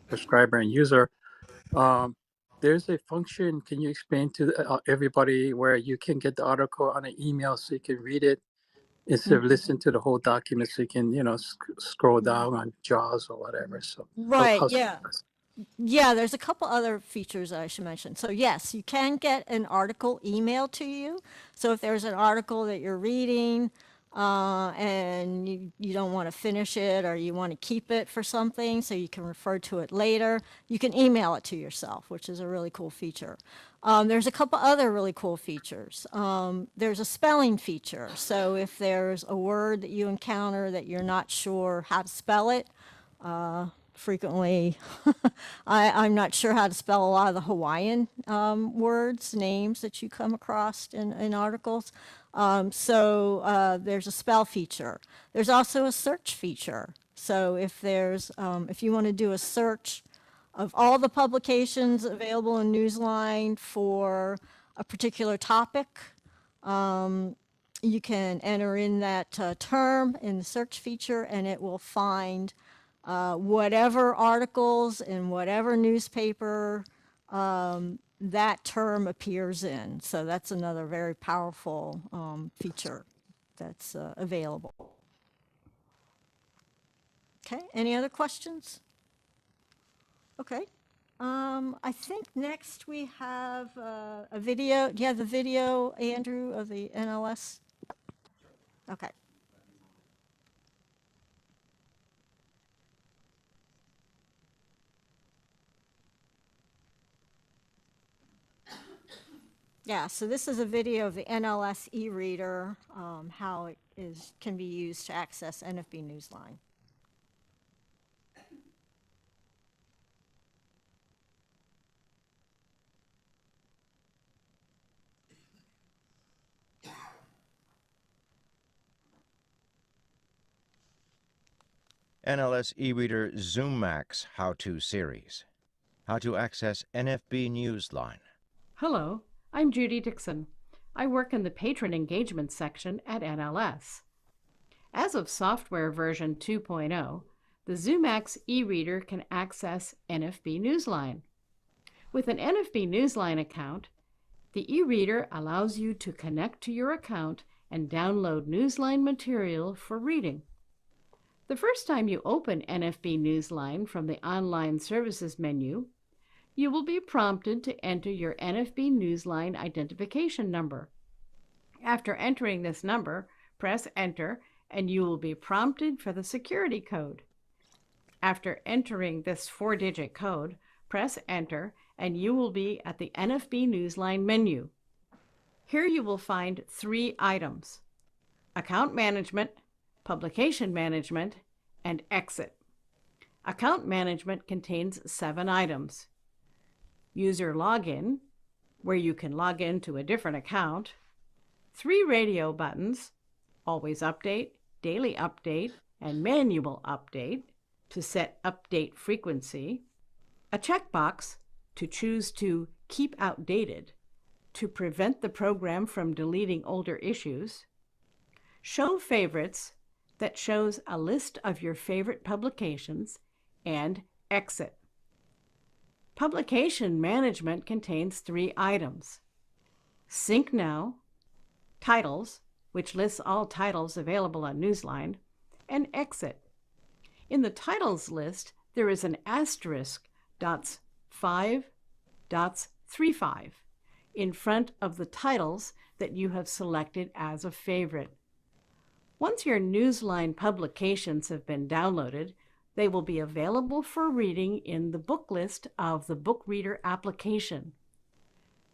subscriber and user, there's a function, can you explain to everybody where you can get the article on an email so you can read it instead of listening to the whole document so you can, scroll down on JAWS or whatever. So Right, yeah. Yeah, there's a couple other features that I should mention. So yes, you can get an article emailed to you. So if there's an article that you're reading and you don't want to finish it or you want to keep it for something so you can refer to it later, you can email it to yourself, which is a really cool feature. There's a couple other really cool features. There's a spelling feature. So if there's a word that you encounter that you're not sure how to spell it, frequently, I'm not sure how to spell a lot of the Hawaiian words, names that you come across in articles. There's a spell feature. There's also a search feature. So if you want to do a search of all the publications available in Newsline for a particular topic, you can enter in that term in the search feature and it will find whatever articles in whatever newspaper that term appears in. So that's another very powerful feature that's available. Okay, any other questions? Okay. I think next we have a video. Do you have the video, Andrew, of the NLS? Okay. Yeah, so this is a video of the NLS e-reader, how it can be used to access NFB Newsline. NLS e-reader ZoomMax how-to series. How to access NFB Newsline. Hello, I'm Judy Dixon. I work in the patron engagement section at NLS. As of software version 2.0, the ZoomX e-reader can access NFB Newsline. With an NFB Newsline account, the e-reader allows you to connect to your account and download Newsline material for reading. The first time you open NFB Newsline from the Online Services menu, you will be prompted to enter your NFB Newsline identification number. After entering this number, press Enter, and you will be prompted for the security code. After entering this 4-digit code, press Enter, and you will be at the NFB Newsline menu. Here you will find 3 items: Account Management, Publication Management, and Exit. Account Management contains 7 items: User Login, where you can log in to a different account, 3 radio buttons, Always Update, Daily Update, and Manual Update, to set update frequency, a checkbox to choose to keep outdated, to prevent the program from deleting older issues, Show Favorites, that shows a list of your favorite publications, and Exit. Publication Management contains 3 items: Sync Now, Titles, which lists all titles available on Newsline, and Exit. In the titles list, there is an asterisk .5.35 in front of the titles that you have selected as a favorite. Once your Newsline publications have been downloaded, they will be available for reading in the book list of the Book Reader application.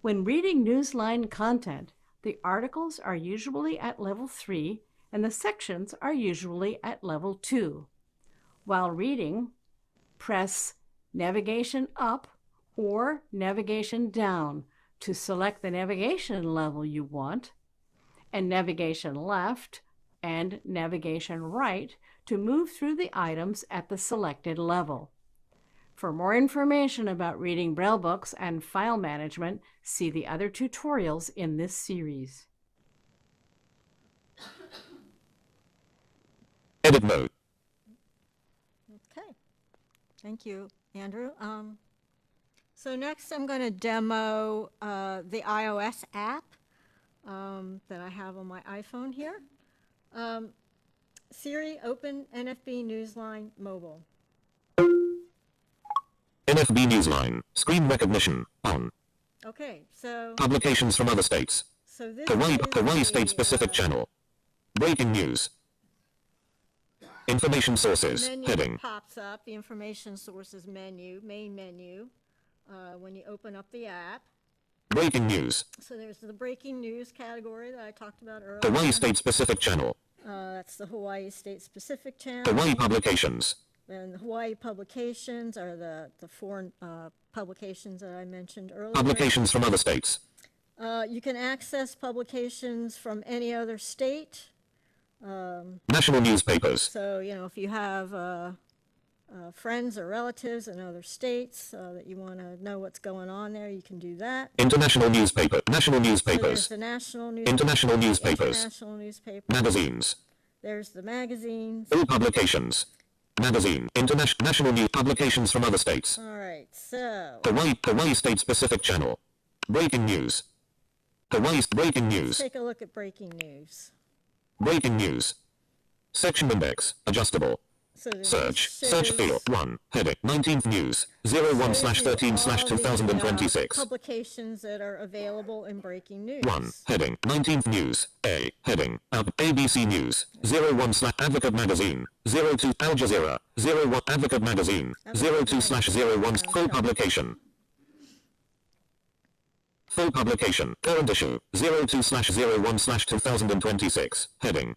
When reading Newsline content, the articles are usually at level 3 and the sections are usually at level 2. While reading, press Navigation Up or Navigation Down to select the navigation level you want, and Navigation Left and Navigation Right to move through the items at the selected level. For more information about reading Braille books and file management, see the other tutorials in this series. Edit mode. Okay, thank you, Andrew. So next I'm going to demo the iOS app that I have on my iPhone here. Siri, open NFB Newsline Mobile. NFB Newsline. Screen recognition on. Okay, so Publications from other states. this Hawaii is state-specific channel. Breaking news. Information sources. menu Heading. pops up, the information sources menu, main menu, when you open up the app. Breaking news. So there's the breaking news category that I talked about earlier. Hawaii state-specific channel. That's the Hawaii state-specific channel. Hawaii publications. And Hawaii publications are the foreign publications that I mentioned earlier. Publications from other states. You can access publications from any other state. National newspapers. So, you know, if you have friends or relatives in other states that you want to know what's going on there, you can do that. International newspaper. National So there's newspapers. the national International newspapers. International newspapers. Magazines. There's the magazines. All publications. Magazine. National news publications from other states. All right, so Hawaii state-specific channel. Breaking news. Hawaii's breaking news. take a look at breaking news. Breaking news. Section index. Adjustable. So there's Search. shows- Search field. 1. Heading. 19th news. 01/13/2026. Publications that are available in breaking news. 1. Heading. 19th news. A. Heading. ABC News. 01/Advocate Magazine. 02 Al Jazeera. 01 Advocate Magazine. 02/01 Full publication. Full publication. Current issue. 02/01/2026. Heading.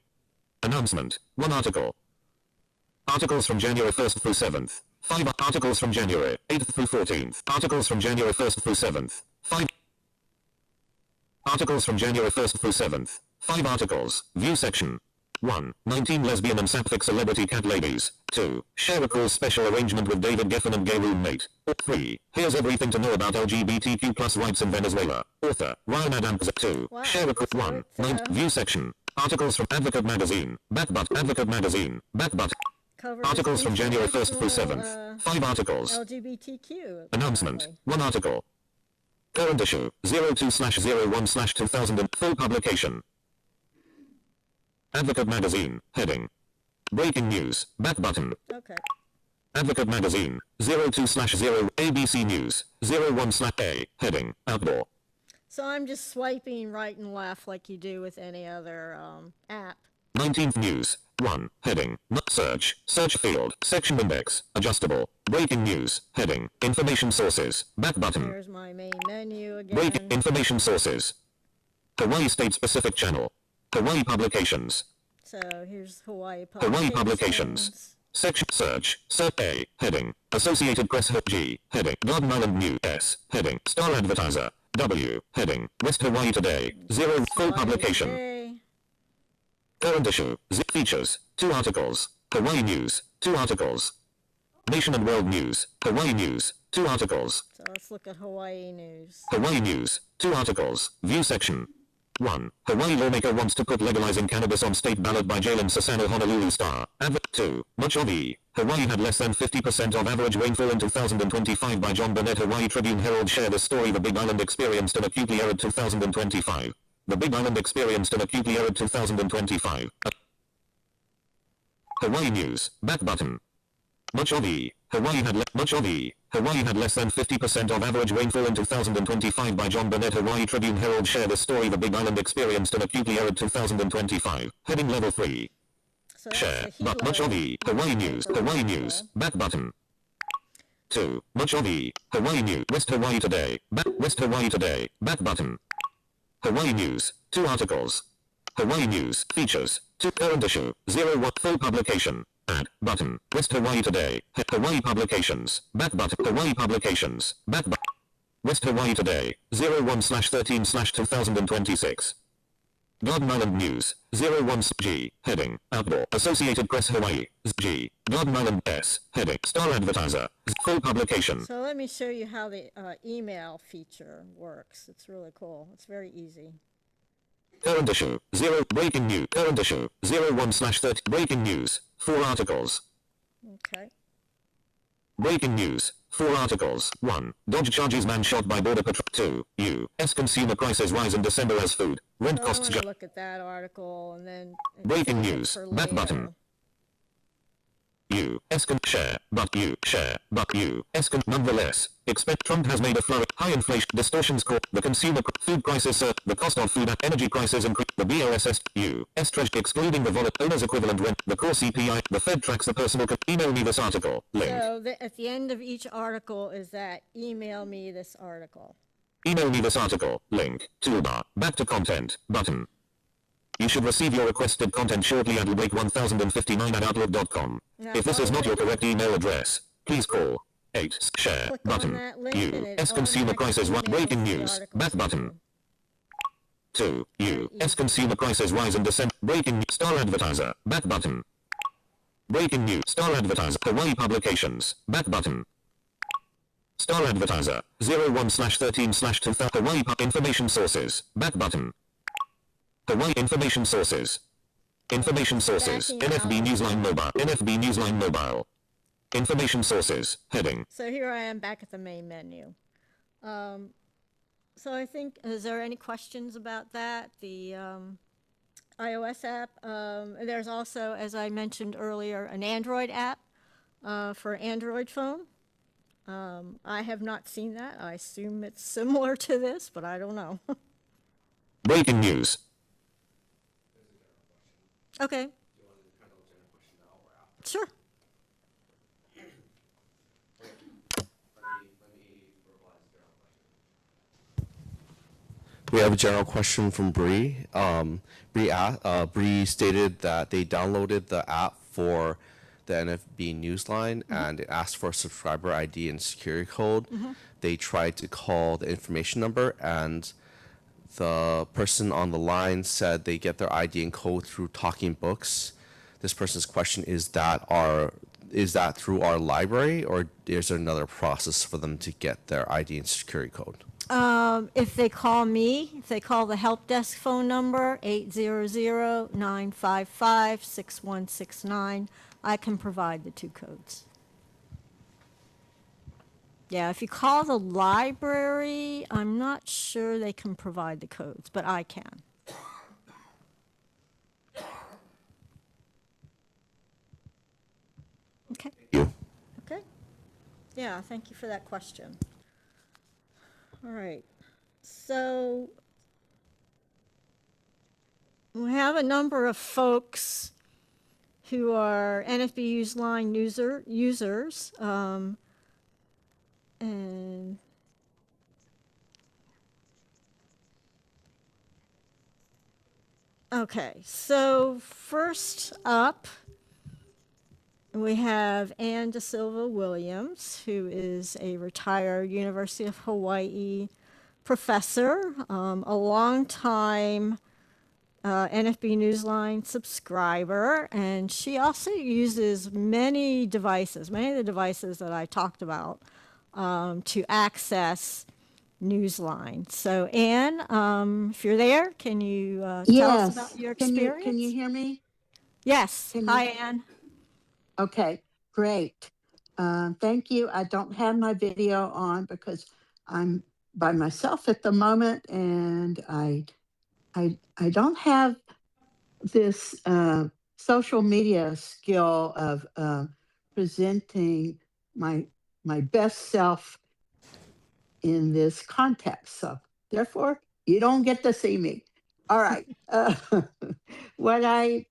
Announcement. 1 article. Articles from January 1st through 7th. 5 articles from January 8th through 14th. Articles from January 1st through 7th. 5 articles from January 1st through 7th. 5 articles. View section. 1. 19 lesbian and sapphic celebrity cat ladies. 2. Share a cool special arrangement with David Geffen and gay roommate. 3. Here's everything to know about LGBTQ plus rights in Venezuela. Author. Ryan Adams. 2. Wow. Share a cool 1. 9. View section. Articles from Advocate Magazine. Back but Advocate Magazine. Back but. covers Articles from January 1st through international, 7th. 5 articles. LGBTQ. Announcement. apparently. 1 article. Current issue. 02/01/2000. Full publication. Advocate Magazine. Heading. Breaking news. Back button. Okay. Advocate Magazine. 02/0. ABC News. 01/A. Heading. Outdoor. So I'm just swiping right and left like you do with any other app. 19th News. 1. Heading. Search. Search field. Section index. Adjustable. Breaking news. Heading. Information sources. Back button. There's my main menu again. Breaking information sources. Hawaii State Specific Channel. Hawaii Publications. So here's Hawaii Publications. Hawaii Publications. Section search. Search A. Heading. Associated Press G. Heading. Garden Island News. S. Heading. Star Advertiser. W. Heading. West Hawaii Today. 0. Full publication. Today. Current issue. Features. 2 articles. Hawaii News. 2 articles. Nation and World News. Hawaii News. 2 articles. So let's look at Hawaii news. Hawaii News. 2 articles. View section. 1. Hawaii lawmaker wants to put legalizing cannabis on state ballot by Jalen Sasano Honolulu Star. 2. Much of Hawaii had less than 50% of average rainfall in 2025 by John Burnett. Hawaii Tribune Herald share the story. The Big Island experienced an acutely arid 2025. The Big Island experienced an acutely arid 2025. Hawaii News. Back button. Much of Hawaii had less than 50% of average rainfall in 2025 by John Burnett. Hawaii Tribune Herald share the story. The Big Island experienced an acutely arid 2025. Heading level 3. So Share. But much of Hawaii News. Hawaii News. Back button. 2. Much of Hawaii News. West Hawaii Today. West Hawaii Today. Back button. Hawaii News. 2 articles. Hawaii News. Features. 2. Current issue. 01. Full publication. Add. Button. West Hawaii Today. Hawaii Publications. Back button. Hawaii Publications. Back button. West Hawaii Today. 01/13/2026. Garden Island News. 01 G. Heading. Outdoor. Associated Press Hawaii. G. Garden Island S. Heading. Star Advertiser. Full publication. So let me show you how the email feature works. It's really cool. It's very easy. Current issue. 0. Breaking news. Current issue. 01/30. Breaking news. 4 articles. Okay. Breaking news. 4 articles. 1. Dodge charges man shot by Border Patrol. 2. U.S. consumer prices rise in December as food. Rent So costs I want to look at that article and then Breaking save it news. for Back button. later. U.S. can share, but U.S. can nonetheless expect Trump has made a flurry. High inflation, distortions caught, the consumer food prices surge, the cost of food and energy prices increase, the BOSS, U.S. Treasury excluding the wallet owner's equivalent rent, the core CPI, the Fed tracks the personal email me this article, link. So at the end of each article is that email me this article. Email me this article, link, toolbar, back to content, button. You should receive your requested content shortly at break1059@outlook.com. Now, If this is not your correct email address, please call 8 share Click on button. that link and it U.S. consumer automatically prices rise. emails Breaking the news. article Back to button. you. 2. U.S. consumer prices rise in December. Breaking news. Star Advertiser. Back button. Breaking news. Star Advertiser. Hawaii Publications. Back button. Star Advertiser. 01/13/2000. Hawaii Information Sources. Back button. Hawaii Information Sources. Information Sources. Backing NFB out. Newsline Mobile. NFB Newsline Mobile. Information Sources. Heading. So here I am back at the main menu. So I think, is there any questions about that? The iOS app. There's also, as I mentioned earlier, an Android app for Android phone. I have not seen that. I assume it's similar to this, but I don't know. Breaking news. Okay. Sure. We have a general question from Bree. Bree stated that they downloaded the app for the NFB Newsline and it asked for a subscriber ID and security code. They tried to call the information number and the person on the line said they get their ID and code through Talking Books. This person's question is that through our library or is there another process for them to get their ID and security code? If they call me, if they call the help desk phone number, 800-955-6169, I can provide the 2 codes. Yeah, if you call the library, I'm not sure they can provide the codes, but I can. Okay. You. Okay. Yeah, thank you for that question. All right. So we have a number of folks who are NFB Useline users. And okay, so first up, we have Ann Da Silva Williams, who is a retired University of Hawaii professor, a long-time NFB Newsline subscriber, and she also uses many of the devices that I talked about to access Newsline. So Ann, if you're there, can you tell us about your experience? Can you hear me? Yes. Hi, Ann. Okay, great. Thank you. I don't have my video on because I'm by myself at the moment, and I don't have this social media skill of presenting my best self in this context. So therefore, you don't get to see me. All right. But I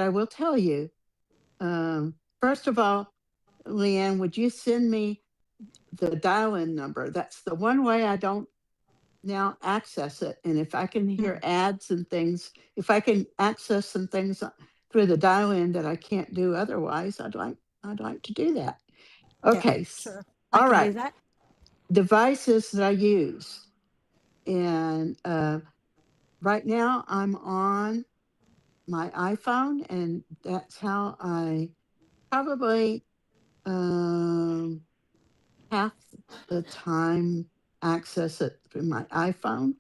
will tell you. First of all, Leanne, would you send me the dial-in number? That's the one way I don't now access it. And if I can hear ads and things, if I can access some things through the dial-in that I can't do otherwise, I'd like to do that. Okay. Yeah, sure. All I can right. do that. Devices that I use. And right now I'm on my iPhone, and that's how I probably half the time access it through my iPhone.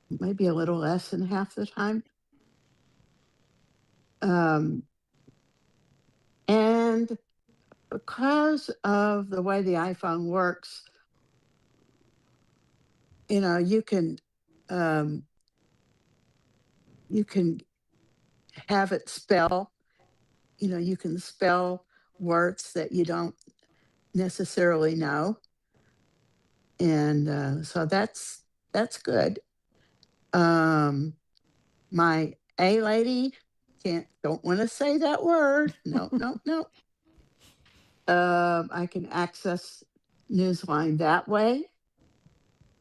Maybe a little less than half the time. And because of the way the iPhone works, you can have it spell. You can spell words that you don't necessarily know, and so that's good. My A lady don't want to say that word. No. I can access Newsline that way.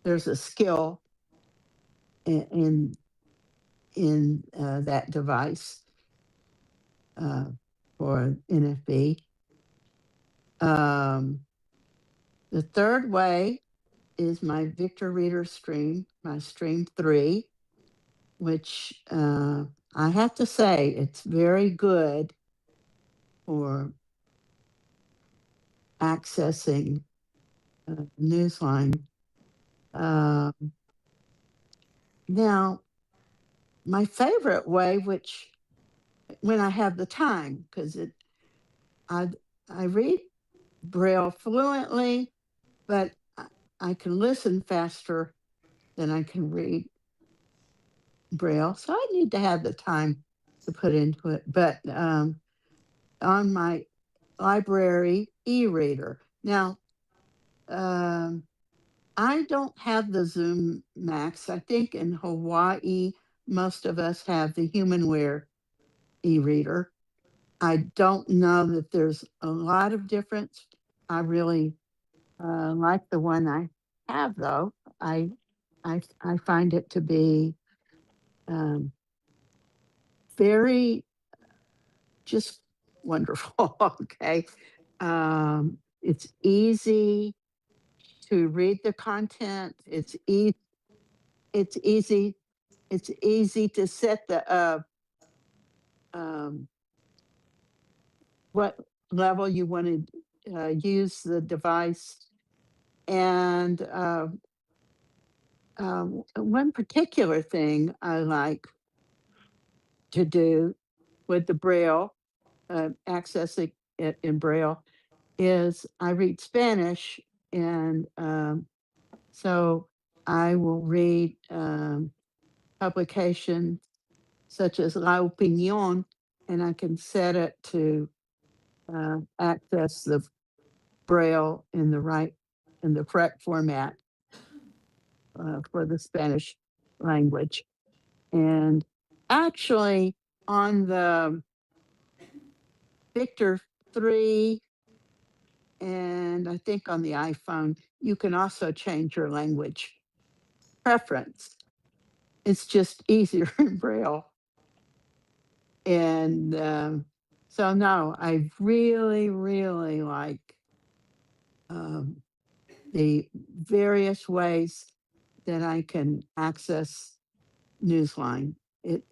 There's a skill in that device for NFB. The third way is my Victor Reader stream, my stream 3, which I have to say it's very good for accessing Newsline. Now, my favorite way, which when I have the time, because I read Braille fluently, but I can listen faster than I can read Braille. So I need to have the time to put into it. But on my library e-reader. Now, I don't have the Zoom Max. I think in Hawaii, most of us have the HumanWare e-reader. I don't know that there's a lot of difference. I really like the one I have, though. I find it to be very just wonderful. Okay, it's easy to read the content. It's easy. It's easy to set the what level you want to use the device. And one particular thing I like to do with the Braille, accessing it in Braille, is I read Spanish, and so I will read publications such as La Opinión, and I can set it to access the Braille in the correct format for the Spanish language. And actually, on the Victor 3, and I think on the iPhone, you can also change your language preference. It's just easier in Braille. And so, no, I really, really like the various ways that I can access Newsline. It,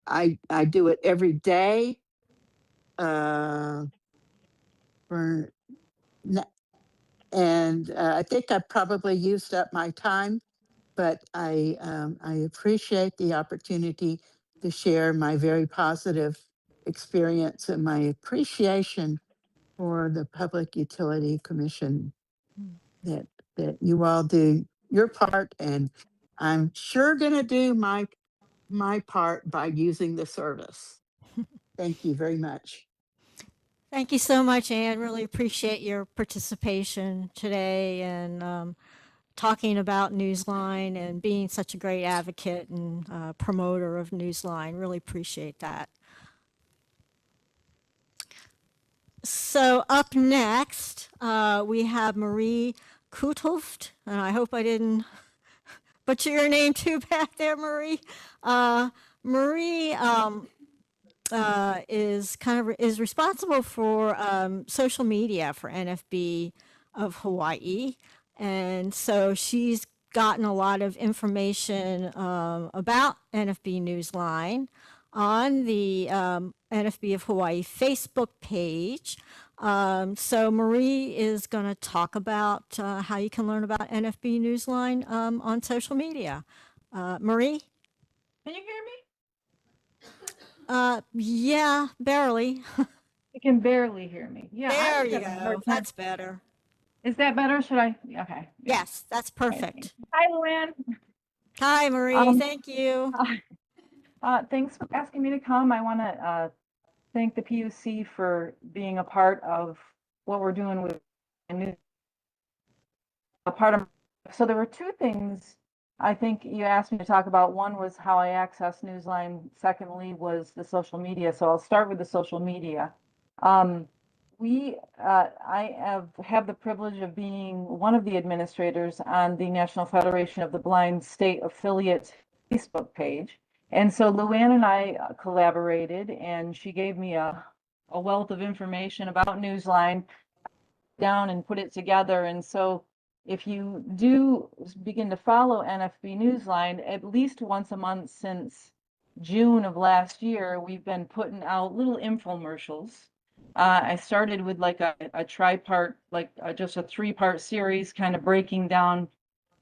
I do it every day. For and I think I probably used up my time, but I appreciate the opportunity to share my very positive experience and my appreciation for the Public Utility Commission that you all do your part, and I'm sure gonna do my part by using the service. Thank you very much. Thank you so much, Anne. Really appreciate your participation today and talking about Newsline and being such a great advocate and promoter of Newsline. Really appreciate that. So up next, we have Marie Kuthoft, and I hope I didn't butcher your name too bad there, Marie. Marie is responsible for social media for NFB of Hawaii, and so she's gotten a lot of information about NFB Newsline on the NFB of Hawaii Facebook page. So Marie is going to talk about how you can learn about NFB Newsline on social media. Marie? Can you hear me? Yeah, barely. You can barely hear me. Yeah, There I was you having a go. hard time. That's better. Is that better? Should I? Okay. Yeah. Yes, that's perfect. Hi, Luann. Hi, Marie. Thank you. Thanks for asking me to come. I want to thank the PUC for being a part of what we're doing with a part of. So there were two things I think you asked me to talk about. One was how I access Newsline. Secondly was the social media. So I'll start with the social media. I have the privilege of being one of the administrators on the National Federation of the Blind State Affiliate Facebook page. And so Luann and I collaborated, and she gave me a wealth of information about Newsline down and put it together. And so if you do begin to follow NFB Newsline, at least once a month since June of last year, we've been putting out little infomercials. I started with like a tri-part, like just a 3-part series, kind of breaking down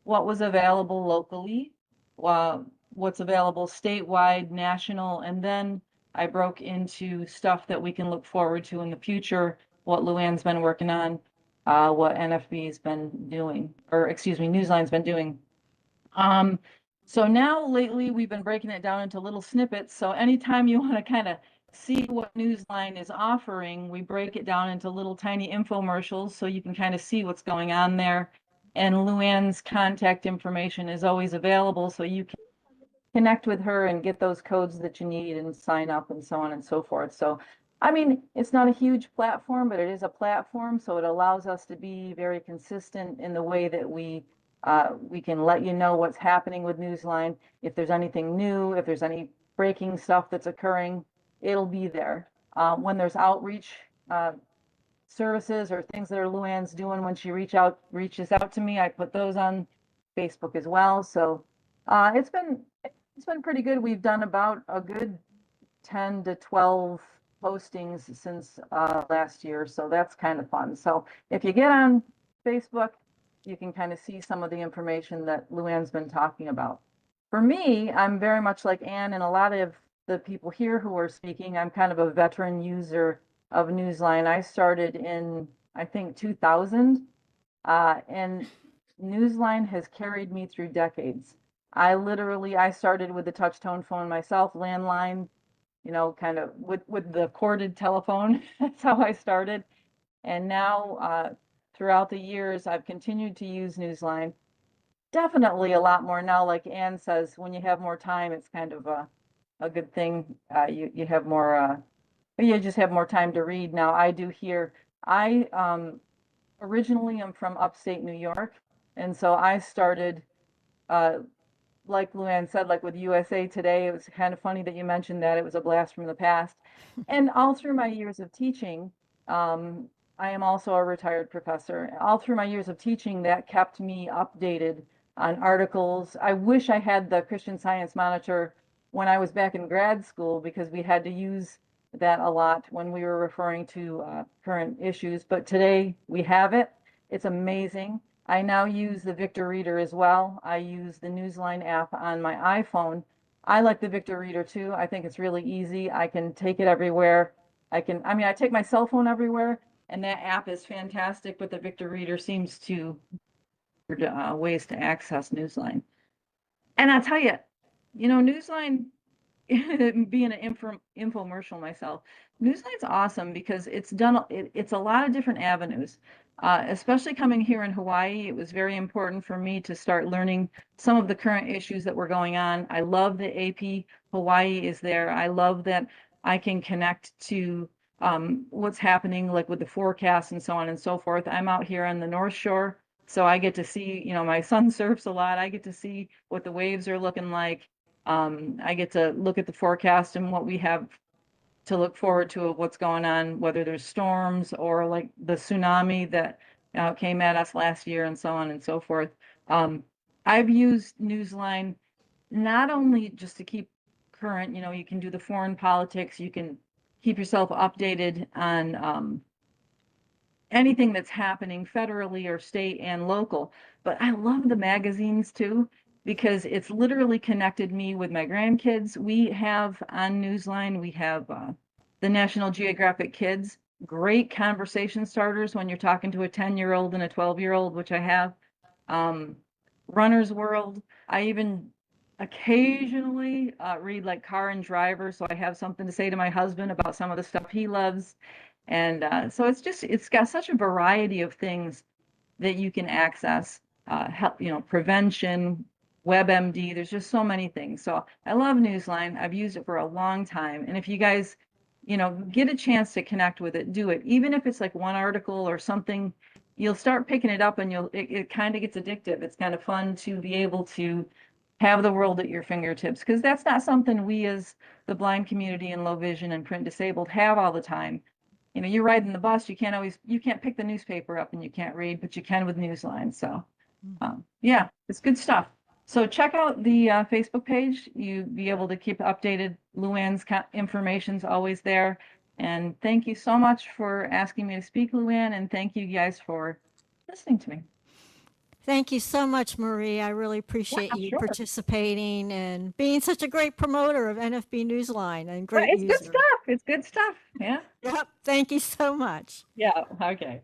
what was available locally, what's available statewide, national, and then I broke into stuff that we can look forward to in the future, what Luann's been working on, what NFB's been doing, or excuse me, Newsline's been doing. So now lately we've been breaking it down into little snippets. So anytime you want to kind of see what Newsline is offering, we break it down into little tiny infomercials so you can kind of see what's going on there. And Luann's contact information is always available, so you can connect with her and get those codes that you need and sign up and so on and so forth. So, I mean, it's not a huge platform, but it is a platform, so it allows us to be very consistent in the way that we can let you know what's happening with Newsline. If there's anything new, if there's any breaking stuff that's occurring, it'll be there. When there's outreach services or things that Luann's doing when she reaches out to me, I put those on Facebook as well. So it's been pretty good. We've done about a good 10 to 12 postings since last year, so that's kind of fun. So if you get on Facebook, you can kind of see some of the information that Luann's been talking about. For me, I'm very much like Anne and a lot of the people here who are speaking, I'm kind of a veteran user of Newsline. I started in, I think, 2000, and Newsline has carried me through decades. I started with the touch tone phone myself, landline, you know, kind of with the corded telephone. That's how I started. And now, throughout the years, I've continued to use Newsline. Definitely a lot more now, like Anne says, when you have more time, it's kind of a good thing. You have more, you just have more time to read. Now I do here. I originally am from upstate New York, and so I started, uh, like Luann said, like with USA Today. It was kind of funny that you mentioned that. It was a blast from the past. And all through my years of teaching, um, I am also a retired professor. All through my years of teaching, that kept me updated on articles. I wish I had the Christian Science Monitor when I was back in grad school, because we had to use that a lot when we were referring to current issues. But today we have it. It's amazing. I now use the Victor Reader as well. I use the Newsline app on my iPhone. I like the Victor Reader too. I think it's really easy. I can take it everywhere. I take my cell phone everywhere, and that app is fantastic, but the Victor Reader seems to ways to access Newsline. And I'll tell you, Newsline, being an infomercial myself, Newsline's awesome because it's a lot of different avenues. Especially coming here in Hawaii, it was very important for me to start learning some of the current issues that were going on. I love that AP Hawaii is there. I love that I can connect to what's happening, like with the forecast and so on and so forth. I'm out here on the North Shore, so I get to see, my son surfs a lot. I get to see what the waves are looking like. I get to look at the forecast and what we have to look forward to of what's going on, whether there's storms or like the tsunami that came at us last year and so on and so forth. I've used Newsline not only just to keep current, you can do the foreign politics, you can keep yourself updated on anything that's happening federally or state and local. But I love the magazines too, because it's literally connected me with my grandkids. We have on Newsline, we have the National Geographic Kids, great conversation starters when you're talking to a 10-year-old and a 12-year-old, which I have. Runner's World. I even occasionally read like Car and Driver, so I have something to say to my husband about some of the stuff he loves. And so it's got such a variety of things that you can access, help, prevention, WebMD. There's just so many things. So I love Newsline. I've used it for a long time. And if you guys, get a chance to connect with it, do it. Even if it's like one article or something, you'll start picking it up and it kind of gets addictive. It's kind of fun to be able to have the world at your fingertips, because that's not something we as the blind community and low vision and print disabled have all the time. You're riding the bus, you can't pick the newspaper up and you can't read, but you can with Newsline. So yeah, it's good stuff. So check out the Facebook page. You'll be able to keep updated. Luann's information's always there. And thank you so much for asking me to speak, Luann, and thank you guys for listening to me. Thank you so much, Marie. I really appreciate you sure. participating and being such a great promoter of NFB Newsline and great It's user. good stuff. It's good stuff. Yeah. Yep. Thank you so much. Yeah. Okay.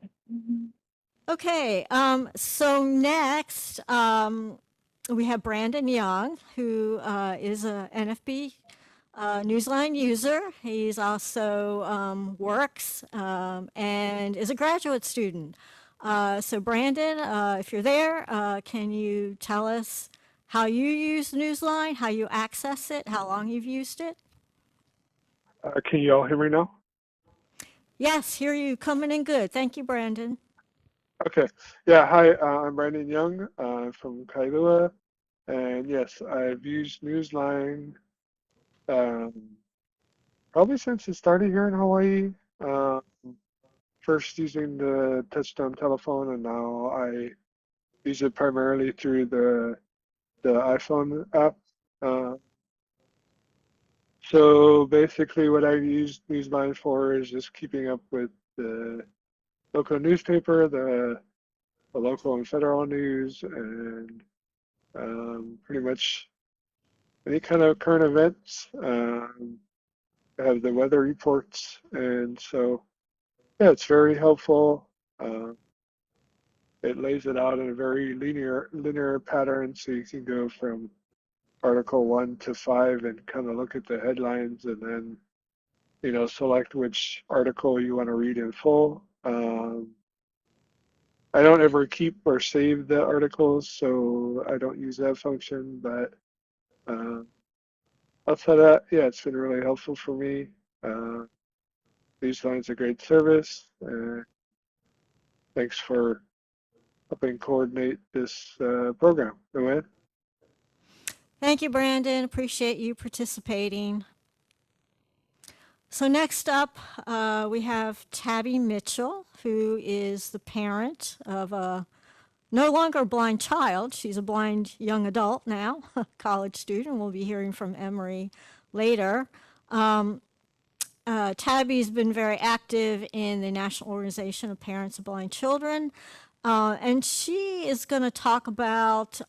Okay. So next, we have Brandon Young, who is a NFB Newsline user. He's also works and is a graduate student. So Brandon, if you're there, can you tell us how you use Newsline, how you access it, how long you've used it? Can you all hear me now? Yes, hear you coming in good. Thank you, Brandon. Okay. Yeah, hi, I'm Brandon Young from Kailua. And yes, I've used Newsline probably since it started here in Hawaii. First using the touchtone telephone, and now I use it primarily through the iPhone app. So basically what I use Newsline for is just keeping up with the local newspaper, the local and federal news, and pretty much any kind of current events. I have the weather reports, and so yeah, it's very helpful. It lays it out in a very linear pattern, so you can go from Article 1 to 5 and kind of look at the headlines, and then select which article you want to read in full. I don't ever keep or save the articles, so I don't use that function. But outside of that, yeah, it's been really helpful for me. Newsline's a great service. Thanks for helping coordinate this program. Luann? Thank you, Brandon. Appreciate you participating. So next up, we have Tabby Mitchell, who is the parent of a no longer a blind child. She's a blind young adult now, college student. We'll be hearing from Emery later. Tabby's been very active in the National Organization of Parents of Blind Children, and she is going to talk about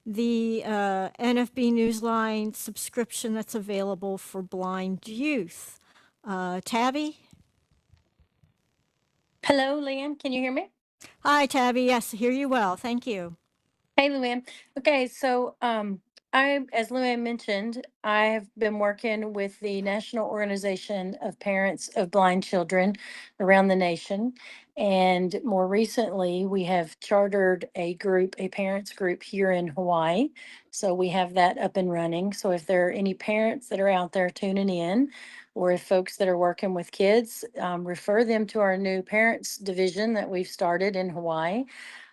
the NFB Newsline subscription that's available for blind youth. Tabby? Hello, Liam. Can you hear me? Hi, Tabby. Yes, hear you well. Thank you. Hey, Luann. Okay, so as Luann mentioned, I have been working with the National Organization of Parents of Blind Children around the nation. And more recently, we have chartered a group, a parents group here in Hawaii. So we have that up and running. So if there are any parents that are out there tuning in, or if folks that are working with kids, refer them to our new parents division that we've started in Hawaii.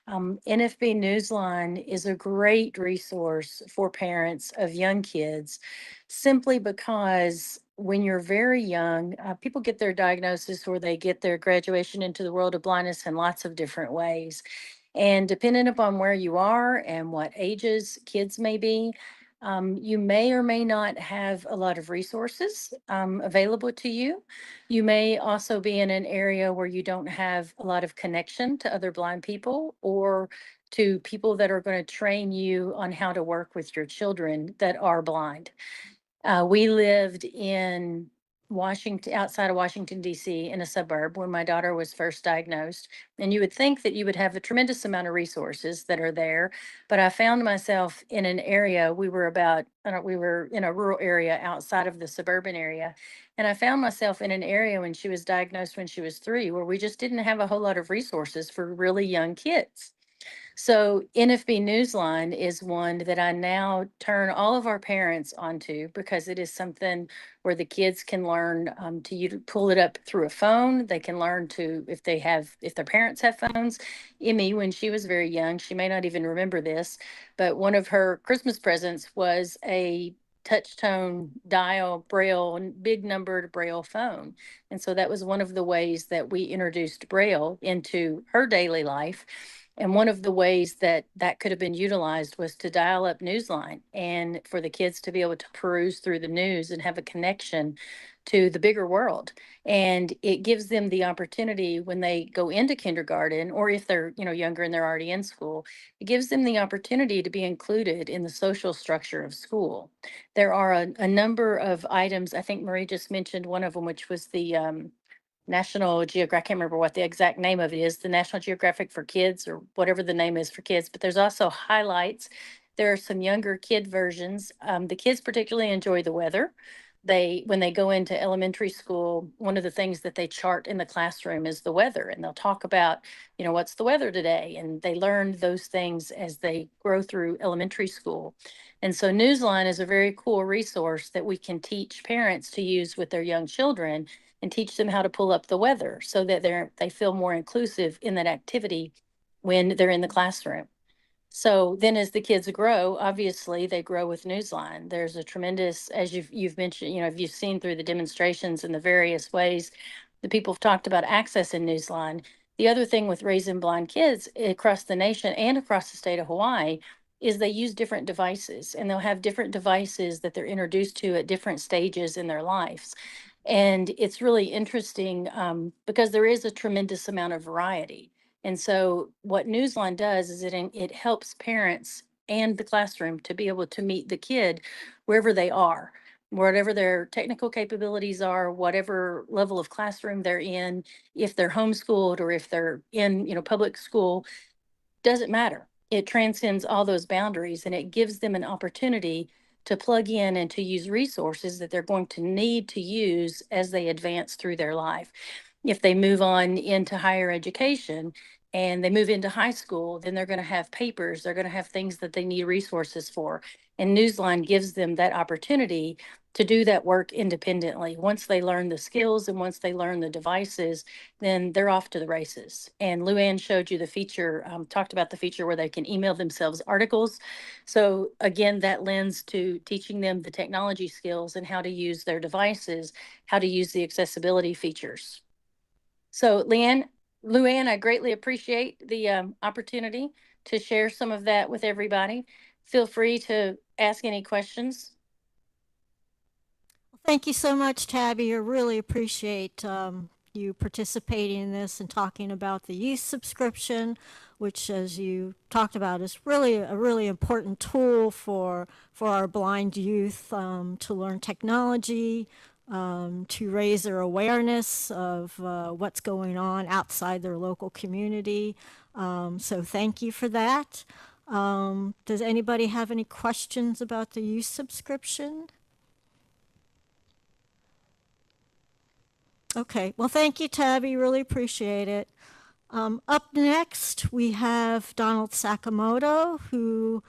NFB Newsline is a great resource for parents of young kids simply because when you're very young, people get their diagnosis or they get their graduation into the world of blindness in lots of different ways. And depending upon where you are and what ages kids may be, you may or may not have a lot of resources available to you. You may also be in an area where you don't have a lot of connection to other blind people or to people that are going to train you on how to work with your children that are blind. We lived in Washington, outside of Washington, D.C., in a suburb when my daughter was first diagnosed. And you would think that you would have a tremendous amount of resources that are there. But I found myself in an area, we were in a rural area outside of the suburban area. And I found myself in an area when she was diagnosed when she was 3, where we just didn't have a whole lot of resources for really young kids. So NFB Newsline is one that I now turn all of our parents onto because it is something where the kids can learn to pull it up through a phone. They can learn to, if their parents have phones. Emmy, when she was very young, she may not even remember this, but one of her Christmas presents was a touch tone dial braille and big numbered braille phone. And so that was one of the ways that we introduced braille into her daily life. And one of the ways that that could have been utilized was to dial up Newsline and for the kids to be able to peruse through the news and have a connection to the bigger world. And it gives them the opportunity when they go into kindergarten, or if they're, younger and they're already in school, it gives them the opportunity to be included in the social structure of school. There are a number of items. I think Marie just mentioned one of them, which was the National Geographic, I can't remember what the exact name of it is, the National Geographic for Kids or whatever the name is for kids, but there's also highlights. There are some younger kid versions. The kids particularly enjoy the weather. When they go into elementary school, one of the things that they chart in the classroom is the weather, and they'll talk about, what's the weather today? And they learn those things as they grow through elementary school. And so Newsline is a very cool resource that we can teach parents to use with their young children and teach them how to pull up the weather so that they feel more inclusive in that activity when they're in the classroom. So then as the kids grow, obviously they grow with Newsline. There's a tremendous, as you've mentioned, if you've seen through the demonstrations and the various ways that people have talked about accessing Newsline. The other thing with raising blind kids across the nation and across the state of Hawaii is they use different devices, and they'll have different devices that they're introduced to at different stages in their lives. And it's really interesting because there is a tremendous amount of variety. And so what Newsline does is it helps parents and the classroom to be able to meet the kid wherever they are, whatever their technical capabilities are, whatever level of classroom they're in, if they're homeschooled or if they're in, public school, doesn't matter. It transcends all those boundaries and it gives them an opportunity to plug in and to use resources that they're going to need to use as they advance through their life. If they move on into higher education and they move into high school, then they're going to have papers, they're going to have things that they need resources for. And Newsline gives them that opportunity to do that work independently. Once they learn the skills and once they learn the devices, then they're off to the races. And Luann showed you the feature, talked about the feature where they can email themselves articles. So again, that lends to teaching them the technology skills and how to use their devices, how to use the accessibility features. So Luann, I greatly appreciate the opportunity to share some of that with everybody. Feel free to ask any questions. Thank you so much, Tabby. I really appreciate you participating in this and talking about the youth subscription, which, as you talked about, is really a really important tool for our blind youth to learn technology, to raise their awareness of what's going on outside their local community. So thank you for that. Does anybody have any questions about the youth subscription? Okay, well, thank you, Tabby. Really appreciate it. Up next, we have Donald Sakamoto, who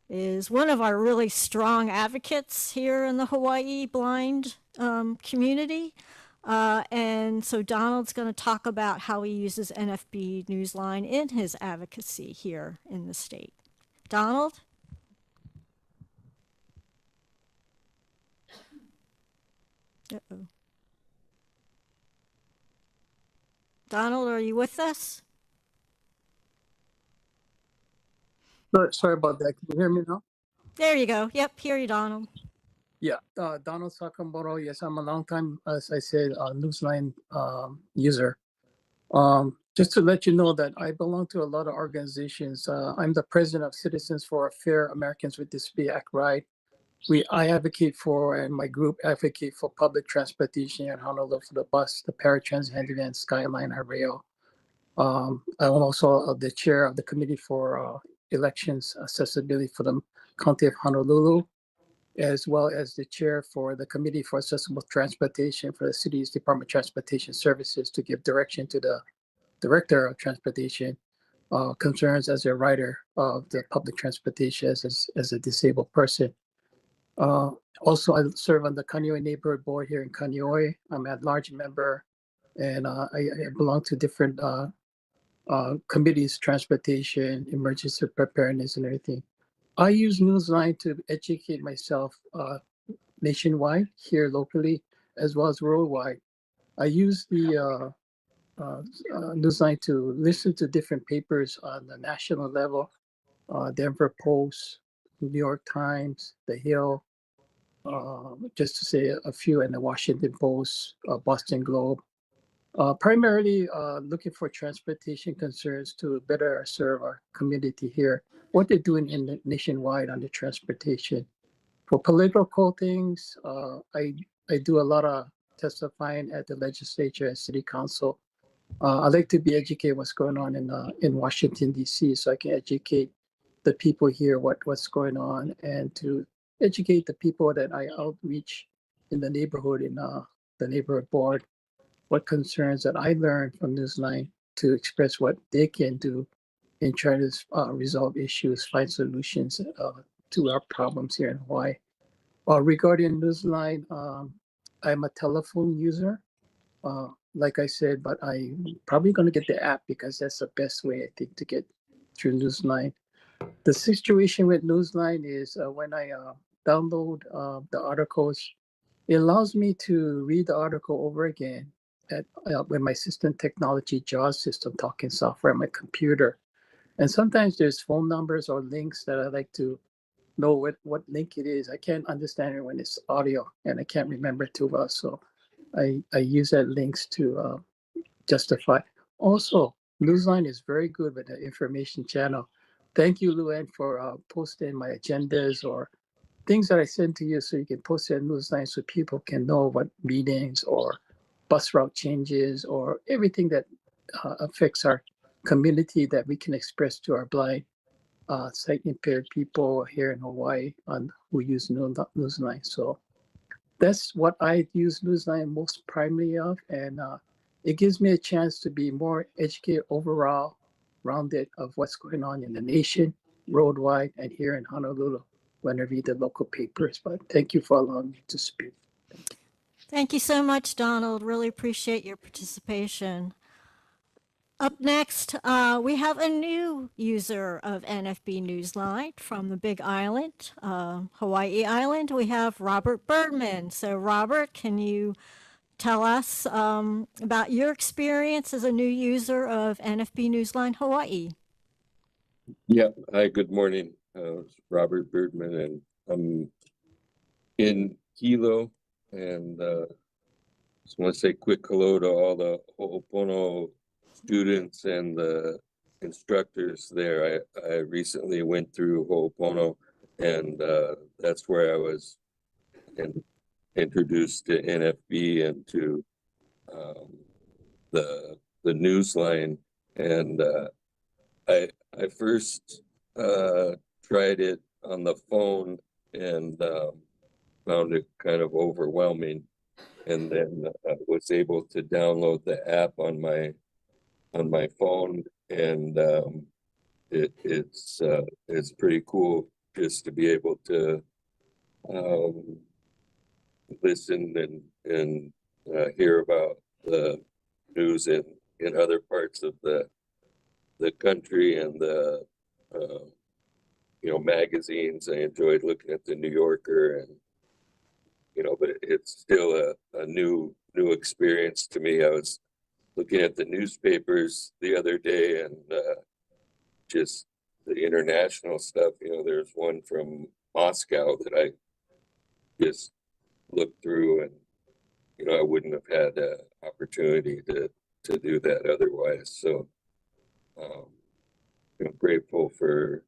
is one of our really strong advocates here in the Hawaii blind community. And so Donald's going to talk about how he uses NFB Newsline in his advocacy here in the state. Donald? Uh-oh. Donald, are you with us? Sorry about that. Can you hear me now? There you go. Yep, hear you, Donald. Yeah, Donald Sakamoto. Yes, I'm a long time, as I said, Newsline user. Just to let you know that I belong to a lot of organizations. I'm the president of Citizens for a Fair Americans with Disability Act Right. I advocate for, and my group advocate for public transportation in Honolulu for the bus, the paratransit handyman, Skyline, and rail. I'm also the chair of the committee for elections accessibility for the County of Honolulu, as well as the chair for the committee for accessible transportation for the city's Department of Transportation Services to give direction to the director of transportation concerns as a writer of the public transportation as a disabled person. Also, I serve on the Kaneohe Neighborhood Board here in Kaneohe. I'm at large member, and I belong to different committees, transportation, emergency preparedness, and everything. I use Newsline to educate myself nationwide, here locally, as well as worldwide. I use the Newsline to listen to different papers on the national level, Denver Post, New York Times, The Hill, just to say a few, and the Washington Post, Boston Globe. Primarily looking for transportation concerns to better serve our community here, what they're doing in the nationwide on the transportation. For political things, I do a lot of testifying at the legislature and city council. I like to be educated what's going on in Washington, D.C., so I can educate the people here what's going on, and to educate the people that I outreach in the neighborhood, in the neighborhood board, what concerns that I learned from Newsline to express what they can do in trying to resolve issues, find solutions to our problems here in Hawaii. Regarding Newsline, I'm a telephone user, like I said, but I'm probably going to get the app because that's the best way, I think, to get through Newsline. The situation with Newsline is when I download the articles, it allows me to read the article over again with my system technology JAWS system talking software on my computer. And sometimes there's phone numbers or links that I like to know what link it is. I can't understand it when it's audio, and I can't remember too well. So I use that links to justify. Also, Newsline is very good with the information channel. thank you, Luann, for posting my agendas or things that I send to you so you can post it on Newsline so people can know what meetings or bus route changes or everything that affects our community that we can express to our blind sight impaired people here in Hawaii on who use Newsline. So that's what I use Newsline most primarily of, and it gives me a chance to be more educated overall, rounded of what's going on in the nation, worldwide, and here in Honolulu when I read the local papers. But thank you for allowing me to speak. Thank you so much, Donald. Really appreciate your participation. Up next, we have a new user of NFB Newsline from the Big Island, Hawaii Island. We have Robert Birdman. So Robert, can you tell us about your experience as a new user of NFB Newsline Hawaii? Yeah, hi, good morning. It's Robert Birdman, and I'm in Hilo, and just want to say quick hello to all the Ho'opono students and the instructors there. I recently went through Ho'opono, and that's where I was introduced to NFB and to the Newsline, and I first tried it on the phone and found it kind of overwhelming, and then was able to download the app on my phone, and it's pretty cool just to be able to listen and hear about the news in other parts of the country and the magazines. I enjoyed looking at the New Yorker, and but it's still a new experience to me. I was looking at the newspapers the other day, and just the international stuff. There's one from Moscow that I just looked through, and I wouldn't have had an opportunity to do that otherwise. So I'm grateful for